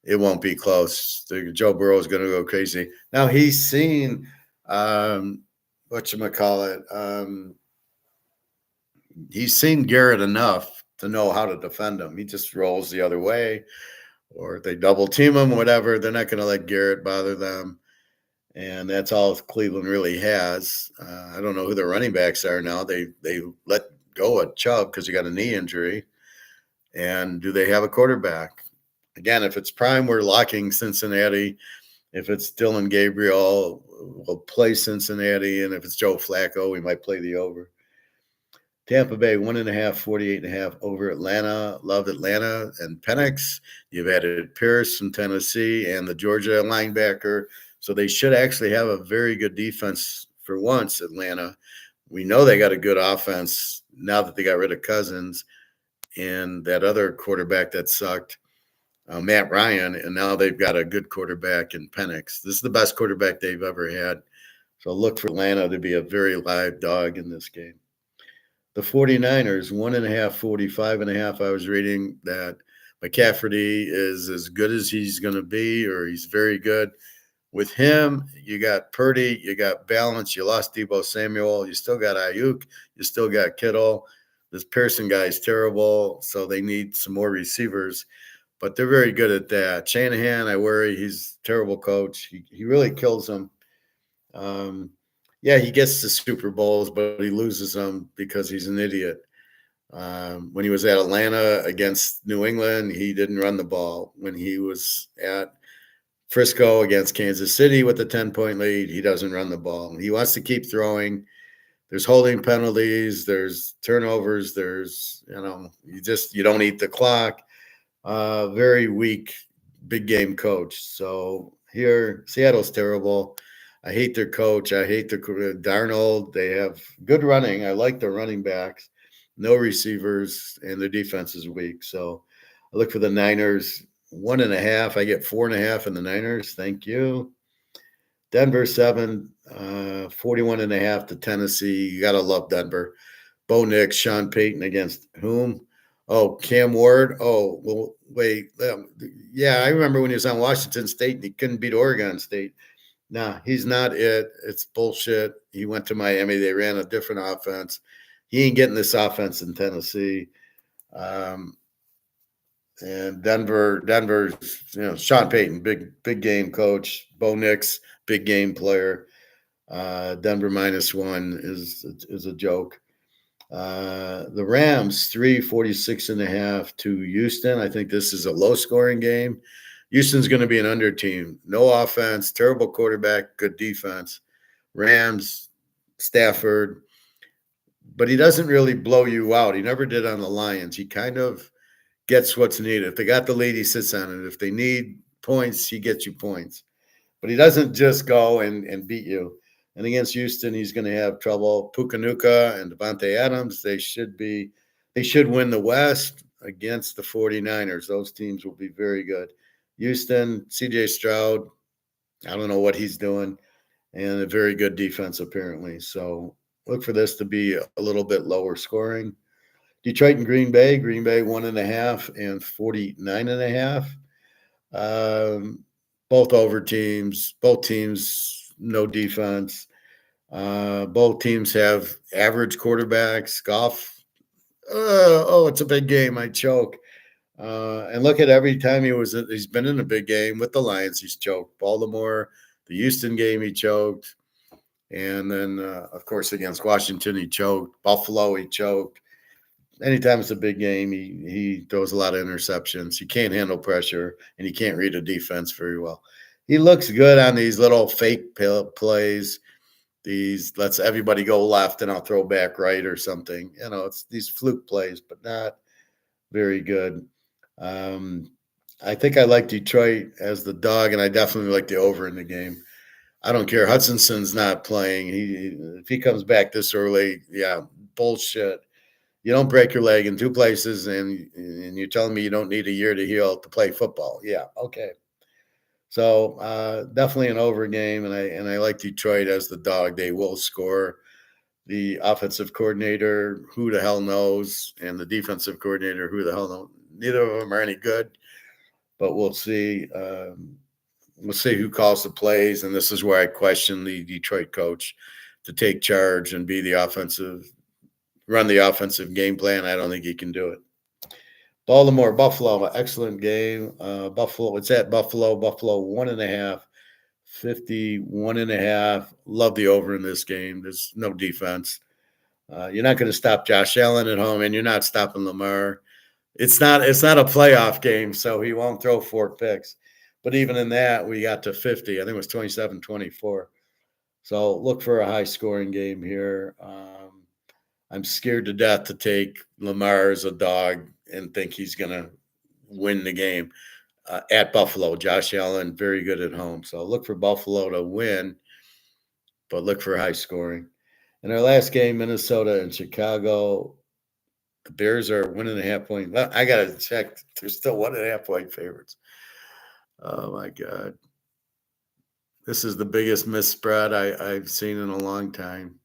[SPEAKER 1] It won't be close. Joe Burrow is going to go crazy. Now he's seen he's seen Garrett enough to know how to defend him. He just rolls the other way, or they double team him, whatever. They're not going to let Garrett bother them. And that's all Cleveland really has. I don't know who their running backs are now. They let go of Chubb because he got a knee injury. And do they have a quarterback? Again, if it's prime, we're locking Cincinnati. If it's Dylan Gabriel, we'll play Cincinnati. And if it's Joe Flacco, we might play the over. Tampa Bay 1.5, 48.5 over Atlanta. Love Atlanta and Penix. You've added Pierce from Tennessee and the Georgia linebacker. So they should actually have a very good defense for once, Atlanta. We know they got a good offense now that they got rid of Cousins and that other quarterback that sucked, Matt Ryan, and now they've got a good quarterback in Penix. This is the best quarterback they've ever had. So look for Atlanta to be a very live dog in this game. The 49ers, 1.5, 45.5. I was reading that McCaffrey is as good as he's going to be, or he's very good. With him, you got Purdy, you got balance. You lost Deebo Samuel. You still got Ayuk. You still got Kittle. This Pearson guy is terrible, so they need some more receivers. But they're very good at that. Shanahan, I worry. He's a terrible coach. He really kills them. Yeah, he gets to Super Bowls, but he loses them because he's an idiot. When he was at Atlanta against New England, he didn't run the ball. When he was at Frisco against Kansas City with a 10-point lead. He doesn't run the ball. He wants to keep throwing. There's holding penalties. There's turnovers. There's, you don't eat the clock. Very weak big game coach. So here, Seattle's terrible. I hate their coach. I hate the Darnold. They have good running. I like their running backs. No receivers, and their defense is weak. So I look for the Niners 1.5. I get 4.5 in the Niners. Thank you. Denver 7, 41.5 to Tennessee. You got to love Denver. Bo Nix, Sean Payton against whom? Oh, Cam Ward. Oh, well, wait. Yeah, I remember when he was on Washington State and he couldn't beat Oregon State. Nah, he's not it. It's bullshit. He went to Miami. They ran a different offense. He ain't getting this offense in Tennessee. And Denver's, Sean Payton, big game coach. Bo Nix, big game player. Denver -1 is a joke. The Rams 346.5 to Houston. I think this is a low scoring game. Houston's going to be an under team. No offense, terrible quarterback, good defense. Rams, Stafford, but he doesn't really blow you out. He never did on the Lions. He kind of gets what's needed. If they got the lead, he sits on it. If they need points, he gets you points. But he doesn't just go and beat you. And against Houston, he's going to have trouble. Pukanuka and Devontae Adams, they should win the West against the 49ers. Those teams will be very good. Houston, CJ Stroud, I don't know what he's doing, and a very good defense apparently. So look for this to be a little bit lower scoring. Detroit and Green Bay 1.5 and 49.5. Both over teams, both teams, no defense. Both teams have average quarterbacks. Goff, it's a big game. I choke. And look at every time he's been in a big game with the Lions, he's choked. Baltimore, the Houston game, he choked. And then, of course, against Washington, he choked. Buffalo, he choked. Anytime it's a big game, he throws a lot of interceptions. He can't handle pressure, and he can't read a defense very well. He looks good on these little fake plays. These lets everybody go left, and I'll throw back right or something. It's these fluke plays, but not very good. I think I like Detroit as the dog, and I definitely like the over in the game. I don't care. Hudson's not playing. If he comes back this early, yeah, bullshit. You don't break your leg in two places, and you're telling me you don't need a year to heal to play football. Yeah, okay. So definitely an over game, and I like Detroit as the dog. They will score. The offensive coordinator, who the hell knows, and the defensive coordinator, who the hell knows. Neither of them are any good, but we'll see. We'll see who calls the plays, and this is where I question the Detroit coach to take charge and run the offensive game plan. I don't think he can do it. Buffalo, excellent game. Buffalo, it's at Buffalo 1.5, 51.5. Love the over in this game. There's no defense. You're not going to stop Josh Allen at home, and you're not stopping Lamar. It's not a playoff game, so he won't throw 4 picks. But even in that, we got to 50. I think it was 27-24. So look for a high-scoring game here. I'm scared to death to take Lamar as a dog and think he's going to win the game at Buffalo. Josh Allen, very good at home. So look for Buffalo to win, but look for high scoring. In our last game, Minnesota and Chicago, the Bears are 1.5 point. Well, I got to check. They're still 1.5 point favorites. Oh, my God. This is the biggest misspread I've seen in a long time.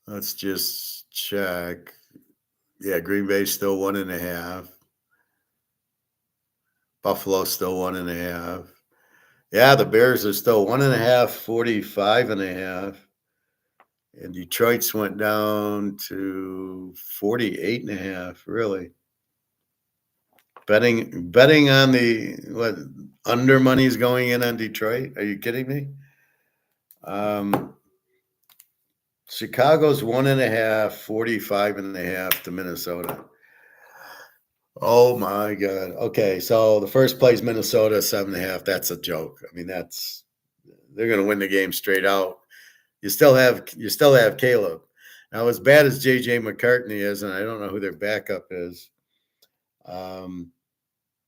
[SPEAKER 1] Let's just check. Yeah, Green Bay's still 1.5. Buffalo's still 1.5. Yeah, the Bears are still 1.5, 45.5. And Detroit's went down to 48.5, really. Betting on the under money's going in on Detroit. Are you kidding me? Chicago's 1.5, 45.5 to Minnesota. Oh my God. Okay, so the first place Minnesota 7.5. That's a joke. I mean, they're going to win the game straight out. You still have Caleb. Now, as bad as JJ McCartney is, and I don't know who their backup is, um,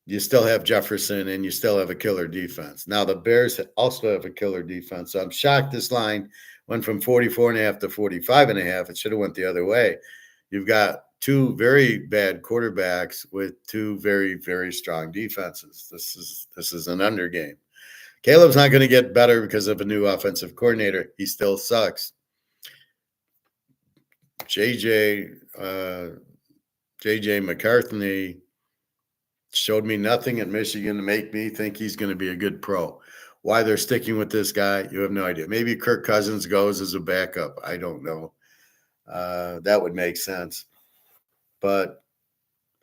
[SPEAKER 1] you still have Jefferson and you still have a killer defense. Now, the Bears also have a killer defense. So I'm shocked this line went from 44.5 to 45.5. It should have went the other way. You've got two very bad quarterbacks with two very, very strong defenses. This is an under game. Caleb's not going to get better because of a new offensive coordinator. He still sucks. JJ McCartney showed me nothing at Michigan to make me think he's going to be a good pro. Why they're sticking with this guy, you have no idea. Maybe Kirk Cousins goes as a backup. I don't know. That would make sense. But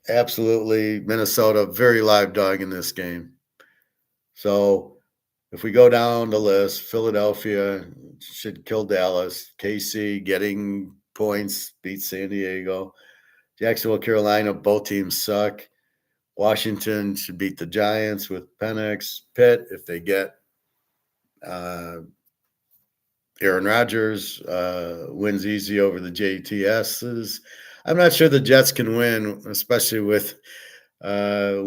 [SPEAKER 1] absolutely, Minnesota, very live dog in this game. So if we go down the list, Philadelphia should kill Dallas. KC getting points, beat San Diego. Jacksonville, Carolina, both teams suck. Washington should beat the Giants with Penix. Pitt, if they get Aaron Rodgers, wins easy over the JTSs. I'm not sure the Jets can win, especially with not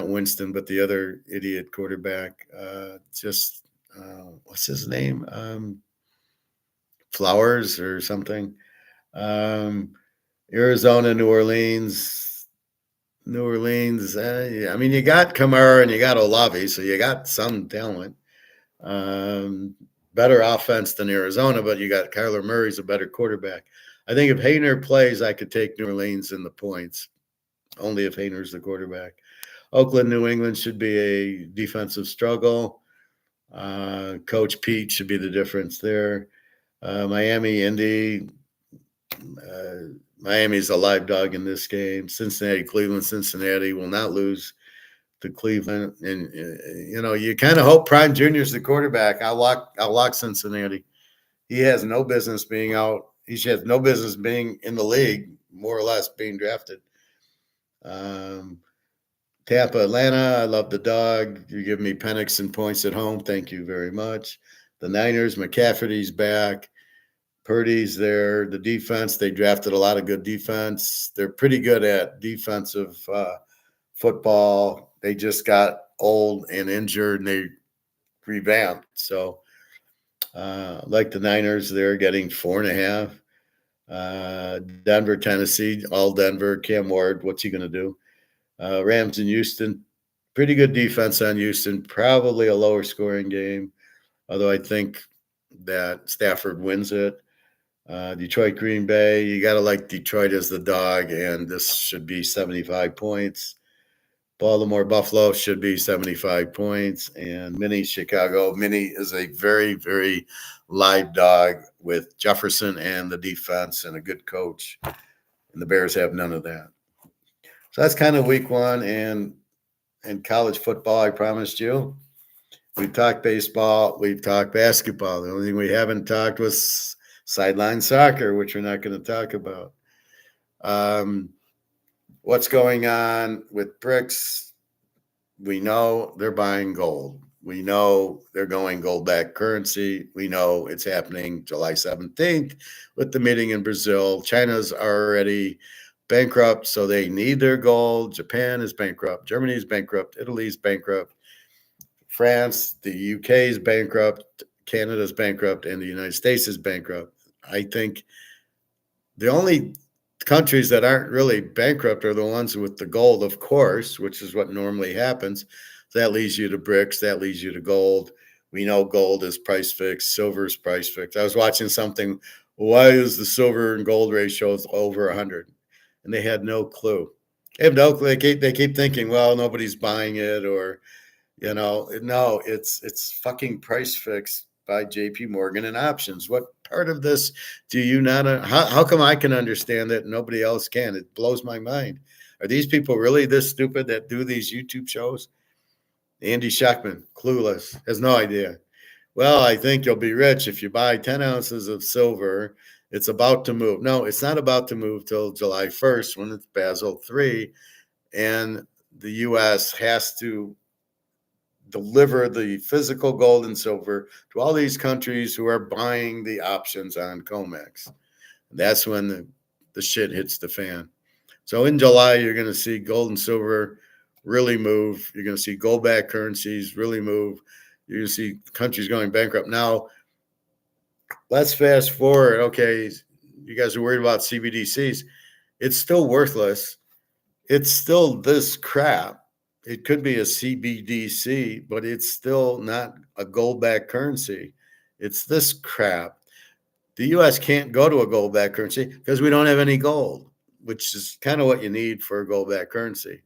[SPEAKER 1] Winston, but the other idiot quarterback. What's his name? Flowers or something. Arizona, New Orleans. I mean, you got Kamara and you got Olave, so you got some talent. Better offense than Arizona, but you got Kyler Murray's a better quarterback. I think if Hayner plays, I could take New Orleans in the points, only if Hayner's the quarterback. Oakland, New England should be a defensive struggle. Coach Pete should be the difference there. Miami, Indy. Miami's a live dog in this game. Cincinnati, Cleveland. Cincinnati will not lose to Cleveland. And, you kind of hope Prime Jr.'s the quarterback. I'll lock Cincinnati. He has no business being out. He has no business being in the league, more or less being drafted. Tampa, Atlanta, I love the dog. You give me Penix and points at home. Thank you very much. The Niners, McCaffrey's back. Purdy's there. The defense, they drafted a lot of good defense. They're pretty good at defensive football. They just got old and injured, and they revamped. So, like the Niners, they're getting 4.5. Denver, Tennessee, all Denver. Cam Ward, what's he going to do? Rams in Houston, pretty good defense on Houston. Probably a lower scoring game, although I think that Stafford wins it. Detroit, Green Bay, you got to like Detroit as the dog, and this should be 75 points. Baltimore, Buffalo should be 75 points. And Mini, Chicago. Mini is a very, very live dog with Jefferson and the defense and a good coach. And the Bears have none of that. So that's kind of week one and college football, I promised you. We've talked baseball. We've talked basketball. The only thing we haven't talked was sideline soccer, which we're not going to talk about. What's going on with brics? We know they're buying gold. We know they're going gold-backed currency. We know it's happening July 17th with the meeting in Brazil. China's already bankrupt, so they need their gold. Japan is bankrupt. Germany is bankrupt. Italy is bankrupt. France, the UK is bankrupt. Canada is bankrupt, and the United States is bankrupt. I think the only countries that aren't really bankrupt are the ones with the gold, of course, which is what normally happens. That leads you to brics. That leads you to gold. We know gold is price fixed. Silver is price fixed. I was watching something. Why is the silver and gold ratio over 100? And they had no clue. They have no clue. They keep thinking, well, nobody's buying it, or no, it's fucking price fixed by JP Morgan and options. What part of this do you not? How come I can understand it and nobody else can? It blows my mind. Are these people really this stupid that do these YouTube shows? Andy Schachman, clueless, has no idea. Well, I think you'll be rich if you buy 10 ounces of silver. It's about to move. No, it's not about to move till July 1st when it's Basel III. and the U.S. has to deliver the physical gold and silver to all these countries who are buying the options on COMEX. That's when the shit hits the fan. So in July, you're going to see gold and silver really move. You're going to see gold-backed currencies really move. You're going to see countries going bankrupt. Now, let's fast forward. Okay, you guys are worried about CBDCs. It's still worthless. It's still this crap. It could be a CBDC, but it's still not a gold-backed currency. It's this crap. The U.S. can't go to a gold-backed currency because we don't have any gold, which is kind of what you need for a gold-backed currency.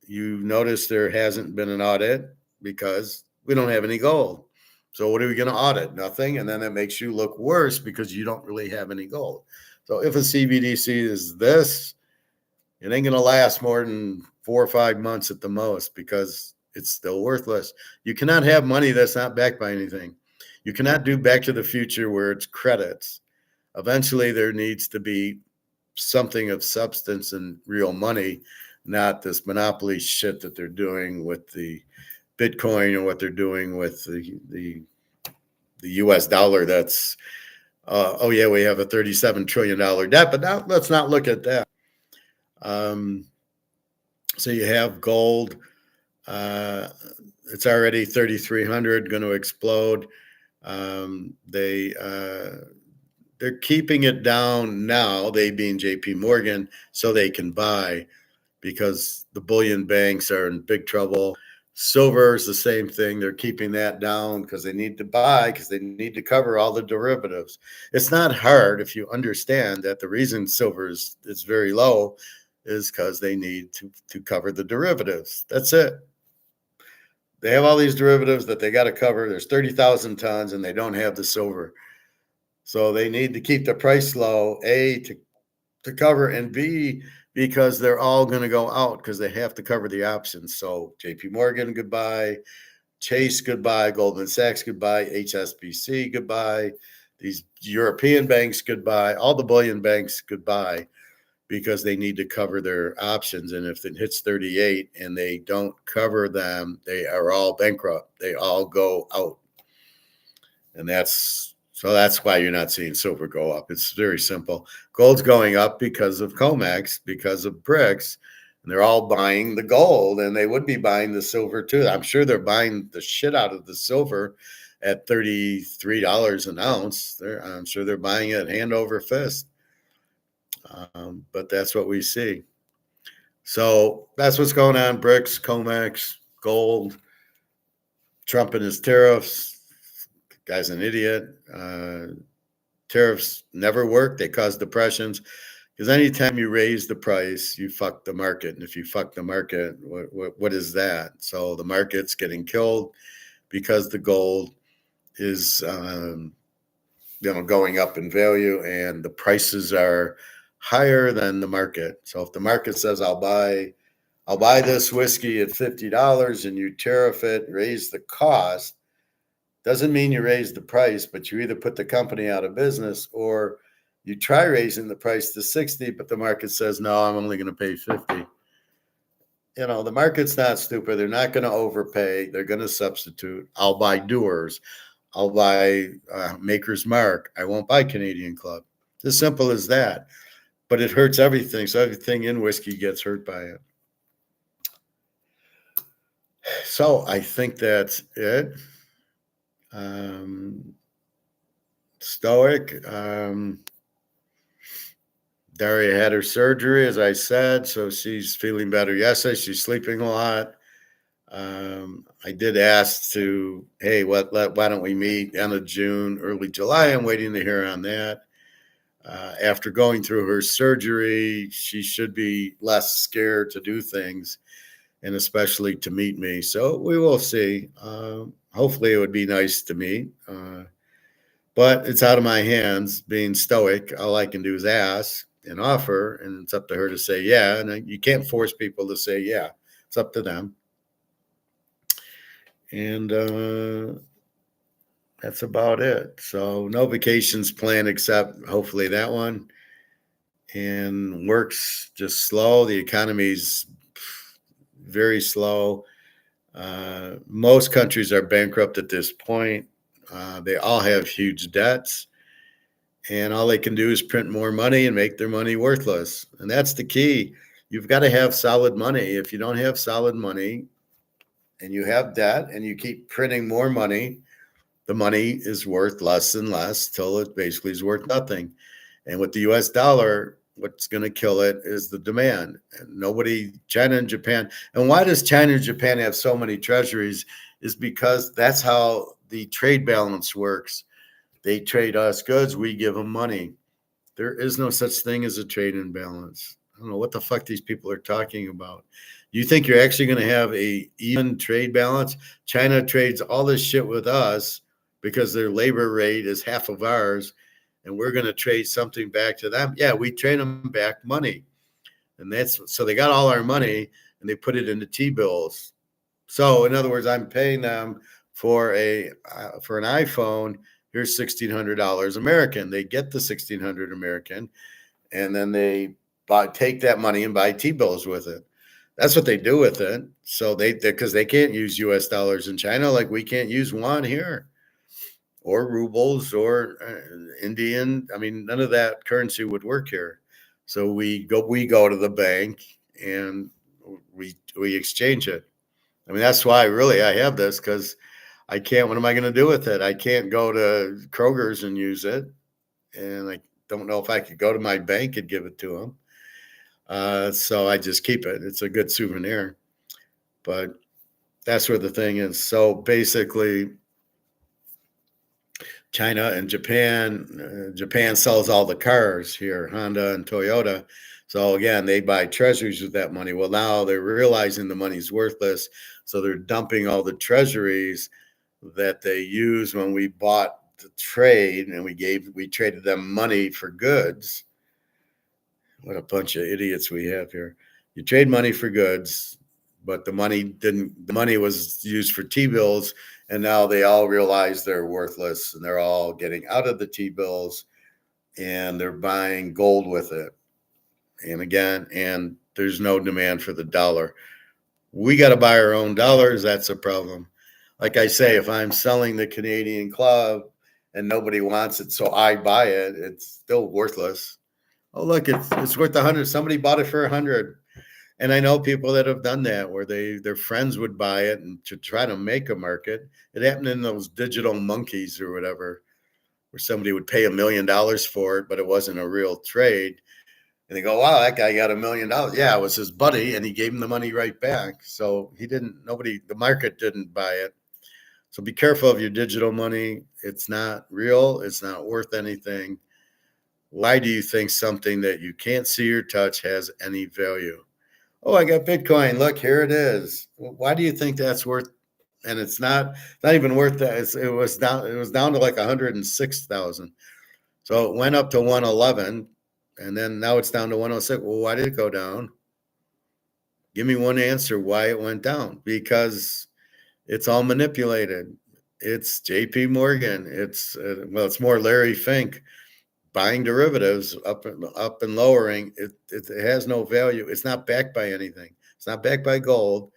[SPEAKER 1] You notice there hasn't been an audit because we don't have any gold. So what are we going to audit? Nothing. And then it makes you look worse because you don't really have any gold. So if a CBDC is this, it ain't going to last more than 4 or 5 months at the most because it's still worthless. You cannot have money that's not backed by anything. You cannot do Back to the Future where it's credits. Eventually, there needs to be something of substance and real money, not this monopoly shit that they're doing with the Bitcoin or what they're doing with the U.S. dollar. That's oh yeah, we have a $37 trillion debt, but now let's not look at that. So you have gold. It's already 3,300, going to explode. They're keeping it down now, they being JP Morgan, so they can buy because the bullion banks are in big trouble. Silver is the same thing. They're keeping that down because they need to buy, because they need to cover all the derivatives. It's not hard if you understand that the reason silver is very low is because they need to cover the derivatives. That's it. They have all these derivatives that they got to cover. There's 30,000 tons and they don't have the silver. So they need to keep the price low, A, to cover, and B, because they're all going to go out because they have to cover the options. So JP Morgan, goodbye. Chase, goodbye. Goldman Sachs, goodbye. HSBC, goodbye. These European banks, goodbye. All the bullion banks, goodbye, because they need to cover their options. And if it hits 38 and they don't cover them, they are all bankrupt. They all go out. And that's why you're not seeing silver go up. It's very simple. Gold's going up because of COMEX, because of brics, and they're all buying the gold, and they would be buying the silver too. I'm sure they're buying the shit out of the silver at $33 an ounce. I'm sure they're buying it hand over fist. But that's what we see. So that's what's going on. Brics, COMEX, gold, Trump and his tariffs. Guy's an idiot. Tariffs never work. They cause depressions because anytime you raise the price, you fuck the market. And if you fuck the market, what is that? So the market's getting killed because the gold is going up in value and the prices are higher than the market. So if the market says I'll buy this whiskey at $50 and you tariff it, raise the cost, doesn't mean you raise the price, but you either put the company out of business or you try raising the price to 60, but the market says, no, I'm only going to pay 50. The market's not stupid. They're not going to overpay. They're going to substitute. I'll buy Dewar's. I'll buy Maker's Mark. I won't buy Canadian Club. It's as simple as that. But it hurts everything. So everything in whiskey gets hurt by it. So I think that's it. Stoic. Daria had her surgery, as I said, so she's feeling better yesterday. She's sleeping a lot. I did ask hey, why don't we meet end of June, early July? I'm waiting to hear on that. After going through her surgery, she should be less scared to do things, and especially to meet me. So we will see. Hopefully it would be nice to meet. But it's out of my hands. Being stoic, all I can do is ask and offer, and it's up to her to say yeah. And you can't force people to say yeah. It's up to them. And that's about it. So no vacations planned except hopefully that one. And work's just slow. The economy's very slow. Most countries are bankrupt at this point. They all have huge debts, and all they can do is print more money and make their money worthless. And that's the key. You've got to have solid money. If you don't have solid money and you have debt and you keep printing more money, the money is worth less and less till it basically is worth nothing. And with the US dollar, what's going to kill it is the demand. And China and Japan. And why does China and Japan have so many treasuries? Is because that's how the trade balance works. They trade us goods, we give them money. There is no such thing as a trade imbalance. I don't know what the fuck these people are talking about. You think you're actually going to have a even trade balance? China trades all this shit with us because their labor rate is half of ours, and we're going to trade something back to them. Yeah, we trade them back money. And that's so they got all our money and they put it into T-bills. So in other words, I'm paying them for an iPhone. Here's $1,600 American. They get the $1,600 American, and then they take that money and buy T-bills with it. That's what they do with it. So because they can't use US dollars in China, like we can't use yuan here, or rubles, or Indian. I mean, none of that currency would work here. So we go to the bank and we exchange it. I mean, that's why really I have this, because I can't. What am I going to do with it? I can't go to Kroger's and use it, and I don't know if I could go to my bank and give it to them. So I just keep it. It's a good souvenir. But that's where the thing is. So basically, China and Japan. Japan sells all the cars here, Honda and Toyota. So again, they buy treasuries with that money. Well, now they're realizing the money's worthless, so they're dumping all the treasuries that they used when we bought the trade, and we traded them money for goods. What a bunch of idiots we have here. You trade money for goods, but the money was used for T-bills, and now they all realize they're worthless, and they're all getting out of the T-bills, and they're buying gold with it. And there's no demand for the dollar. We got to buy our own dollars. That's a problem. Like I say, if I'm selling the Canadian club and nobody wants it, so I buy it, it's still worthless. Oh, look, it's worth 100. Somebody bought it for 100. And I know people that have done that, where their friends would buy it and to try to make a market. It happened in those digital monkeys or whatever, where somebody would pay $1 million for it, but it wasn't a real trade. And they go, wow, that guy got $1 million. Yeah, it was his buddy, and he gave him the money right back. So the market didn't buy it. So be careful of your digital money. It's not real. It's not worth anything. Why do you think something that you can't see or touch has any value? Oh, I got Bitcoin. Look, here it is. Why do you think that's worth? And it's not even worth that. It was down to like 106,000. So it went up to 111, and then now it's down to 106. Well, why did it go down? Give me one answer why it went down. Because it's all manipulated. It's JP Morgan. It's more Larry Fink buying derivatives up and lowering. It has no value. It's not backed by anything. It's not backed by gold.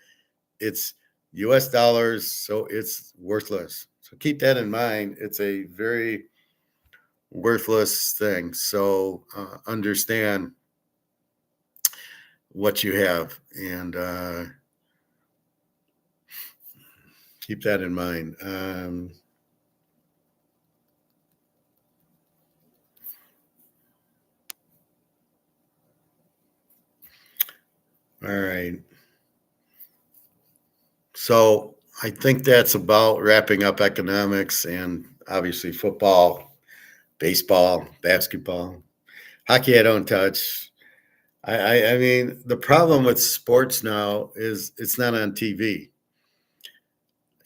[SPEAKER 1] It's US dollars, so it's worthless. So keep that in mind. It's a very worthless thing. So understand what you have, and keep that in mind. All right. So I think that's about wrapping up economics, and obviously football, baseball, basketball, hockey. I don't touch. I mean, the problem with sports now is it's not on TV.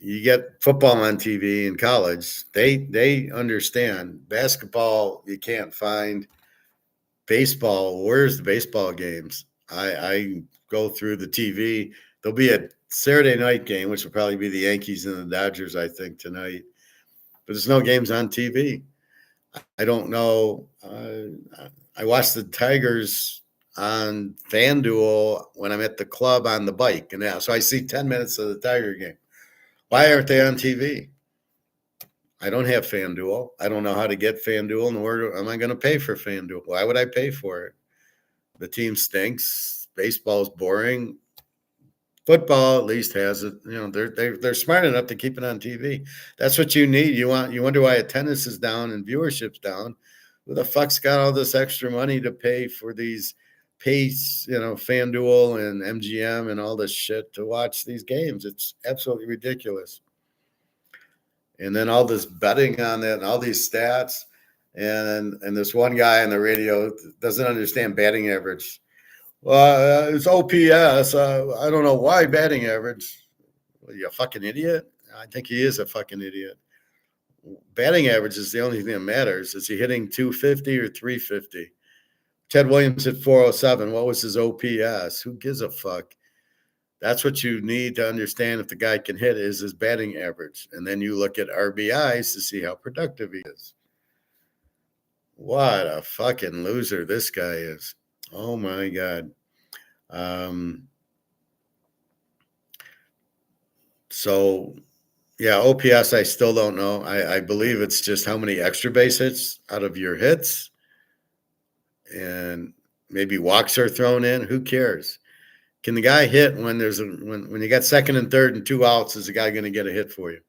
[SPEAKER 1] You get football on TV in college. They understand basketball. You can't find baseball. Where's the baseball games? I go through the TV. There'll be a Saturday night game, which will probably be the Yankees and the Dodgers, I think, tonight. But there's no games on TV. I don't know. I watched the Tigers on FanDuel when I'm at the club on the bike. And so I see 10 minutes of the Tiger game. Why aren't they on TV? I don't have FanDuel. I don't know how to get FanDuel, nor am I going to pay for FanDuel. Why would I pay for it? The team stinks. Baseball's boring. Football at least has it. They're smart enough to keep it on TV. That's what you need. You wonder why attendance is down and viewership's down. Who the fuck's got all this extra money to pay for these FanDuel and MGM and all this shit to watch these games? It's absolutely ridiculous. And then all this betting on it and all these stats. And this one guy on the radio doesn't understand batting average. Well, it's OPS. I don't know why batting average. Are you a fucking idiot? I think he is a fucking idiot. Batting average is the only thing that matters. Is he hitting 250 or 350? Ted Williams hit 407. What was his OPS? Who gives a fuck? That's what you need to understand if the guy can hit is his batting average. And then you look at RBIs to see how productive he is. What a fucking loser this guy is. Oh, my God. So, yeah, OPS, I still don't know. I believe it's just how many extra base hits out of your hits. And maybe walks are thrown in. Who cares? Can the guy hit when when you got second and third and 2 outs? Is the guy going to get a hit for you?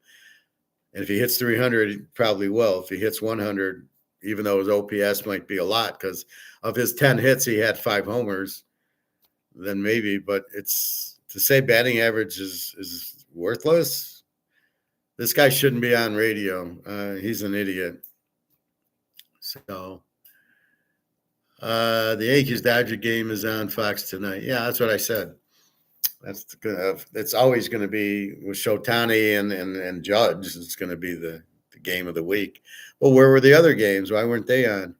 [SPEAKER 1] And if he hits 300, he probably will. If he hits 100, even though his OPS might be a lot, because of his 10 hits, he had 5 homers, then maybe. But it's to say batting average is worthless. This guy shouldn't be on radio. He's an idiot. So the Yankees-Dodger game is on Fox tonight. Yeah, that's what I said. It's always going to be with Shotani and Judge. It's going to be the game of the week. Well, where were the other games? Why weren't they on?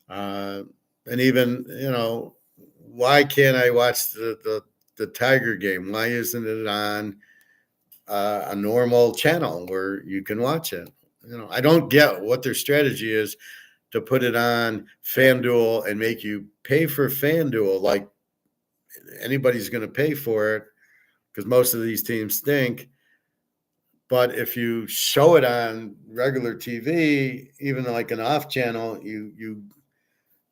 [SPEAKER 1] And even why can't I watch the Tiger game? Why isn't it on a normal channel where you can watch it? I don't get what their strategy is to put it on FanDuel and make you pay for FanDuel. Like anybody's going to pay for it because most of these teams stink. But if you show it on regular TV, even like an off channel,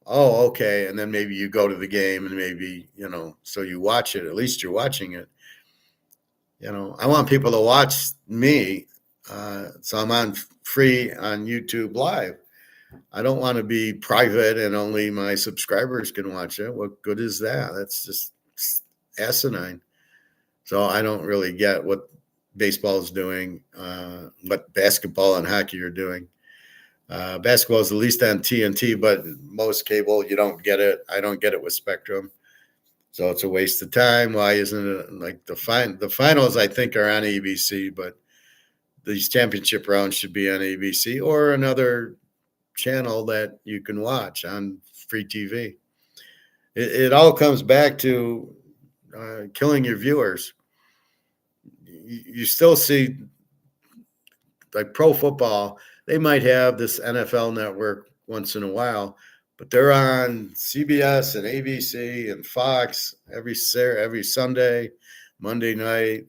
[SPEAKER 1] okay. And then maybe you go to the game and maybe, so you watch it, at least you're watching it. I want people to watch me. So I'm on free on YouTube Live. I don't want to be private and only my subscribers can watch it. What good is that? That's just asinine. So I don't really get what baseball is doing, what basketball and hockey are doing. Basketball is at least on TNT, but most cable, you don't get it. I don't get it with Spectrum. So it's a waste of time. Why isn't it like the finals, I think, are on ABC, but these championship rounds should be on ABC or another channel that you can watch on free TV. It all comes back to killing your viewers. You still see like pro football, they might have this NFL network once in a while, but they're on CBS and ABC and Fox every Sunday, Monday night.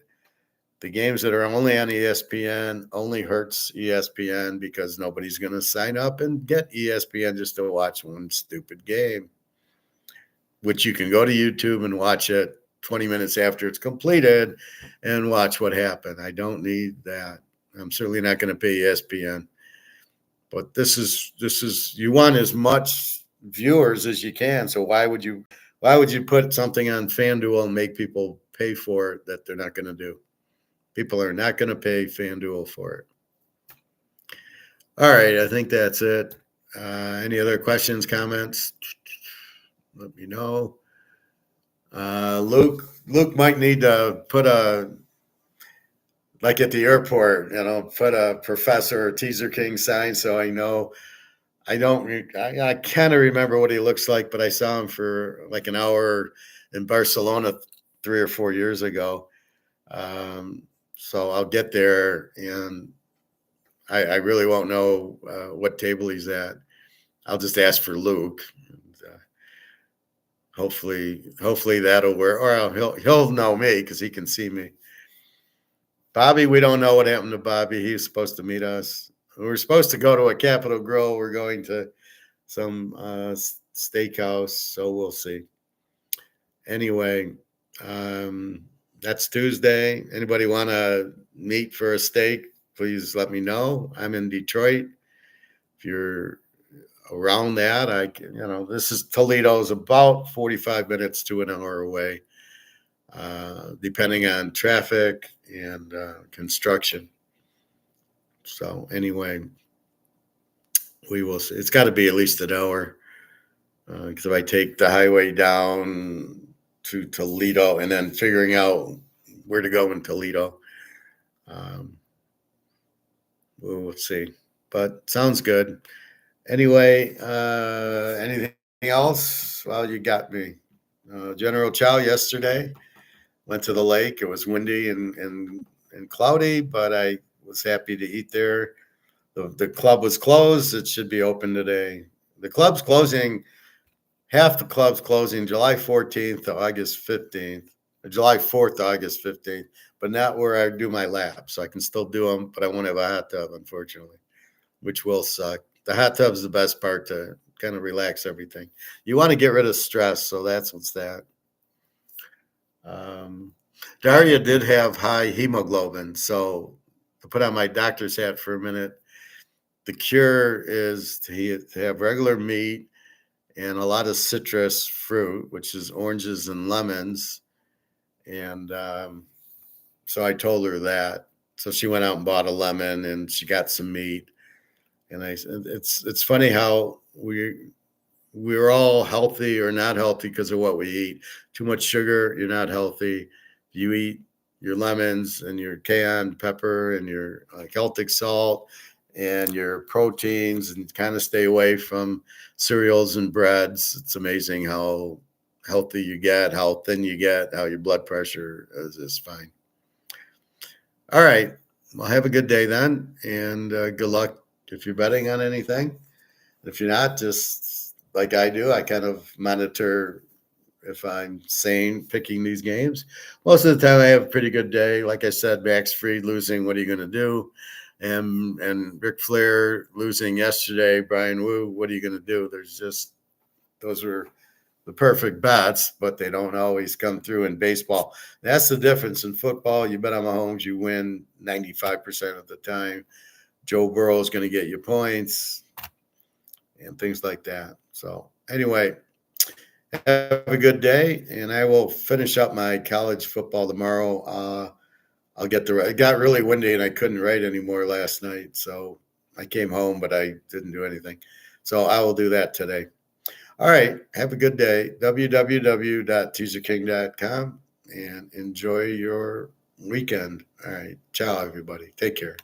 [SPEAKER 1] The games that are only on ESPN only hurts ESPN because nobody's going to sign up and get ESPN just to watch one stupid game, which you can go to YouTube and watch it 20 minutes after it's completed and watch what happened. I don't need that. I'm certainly not going to pay ESPN. But this is you want as much viewers as you can. So why would you put something on FanDuel and make people pay for it that they're not going to do? People are not going to pay FanDuel for it. All right, I think that's it. Any other questions, comments? Let me know. Luke might need to put like at the airport, put a Professor or Teaserking sign so I know. I kind of remember what he looks like, but I saw him for like an hour in Barcelona 3 or 4 years ago. So I'll get there, and I really won't know what table he's at. I'll just ask for Luke. hopefully that'll work. Or he'll know me because he can see me. Bobby, we don't know what happened to Bobby. He was supposed to meet us. We were supposed to go to a Capitol Grill. We're going to some steakhouse, so we'll see. Anyway, that's Tuesday. Anybody want to meet for a steak? Please let me know. I'm in Detroit. If you're around that, this is Toledo's about 45 minutes to an hour away, depending on traffic and construction. So anyway, we will see. It's got to be at least an hour because if I take the highway down to Toledo and then figuring out where to go in Toledo, we'll see. But sounds good. Anyway, anything else? Well, you got me. General Chow yesterday went to the lake. It was windy and cloudy, but I was happy to eat there. The club was closed. It should be open today. The club's closing. Half the club's closing July 14th to August 15th, July 4th to August 15th, but not where I do my laps. So I can still do them, but I won't have a hot tub, unfortunately, which will suck. The hot tub is the best part to kind of relax everything. You want to get rid of stress, so that's what's that. Daria did have high hemoglobin, so to put on my doctor's hat for a minute, the cure is to have regular meat and a lot of citrus fruit, which is oranges and lemons. And so I told her that. So she went out and bought a lemon and she got some meat. And it's funny how we're all healthy or not healthy because of what we eat. Too much sugar, you're not healthy. You eat your lemons and your cayenne pepper and your Celtic salt and your proteins and kind of stay away from cereals and breads. It's amazing how healthy you get, how thin you get, how your blood pressure is fine. All right. Well, have a good day then, and good luck if you're betting on anything. If you're not, just like I do, I kind of monitor if I'm sane picking these games. Most of the time I have a pretty good day. Like I said, Max Fried losing, what are you going to do? And Ric Flair losing yesterday, Brian Wu, what are you going to do? Those are the perfect bets, but they don't always come through in baseball. That's the difference. In football, you bet on Mahomes, you win 95% of the time. Joe Burrow is going to get you points and things like that. So anyway, have a good day, and I will finish up my college football tomorrow. It got really windy and I couldn't write anymore last night. So I came home, but I didn't do anything. So I will do that today. All right. Have a good day. www.teaserking.com and enjoy your weekend. All right. Ciao, everybody. Take care.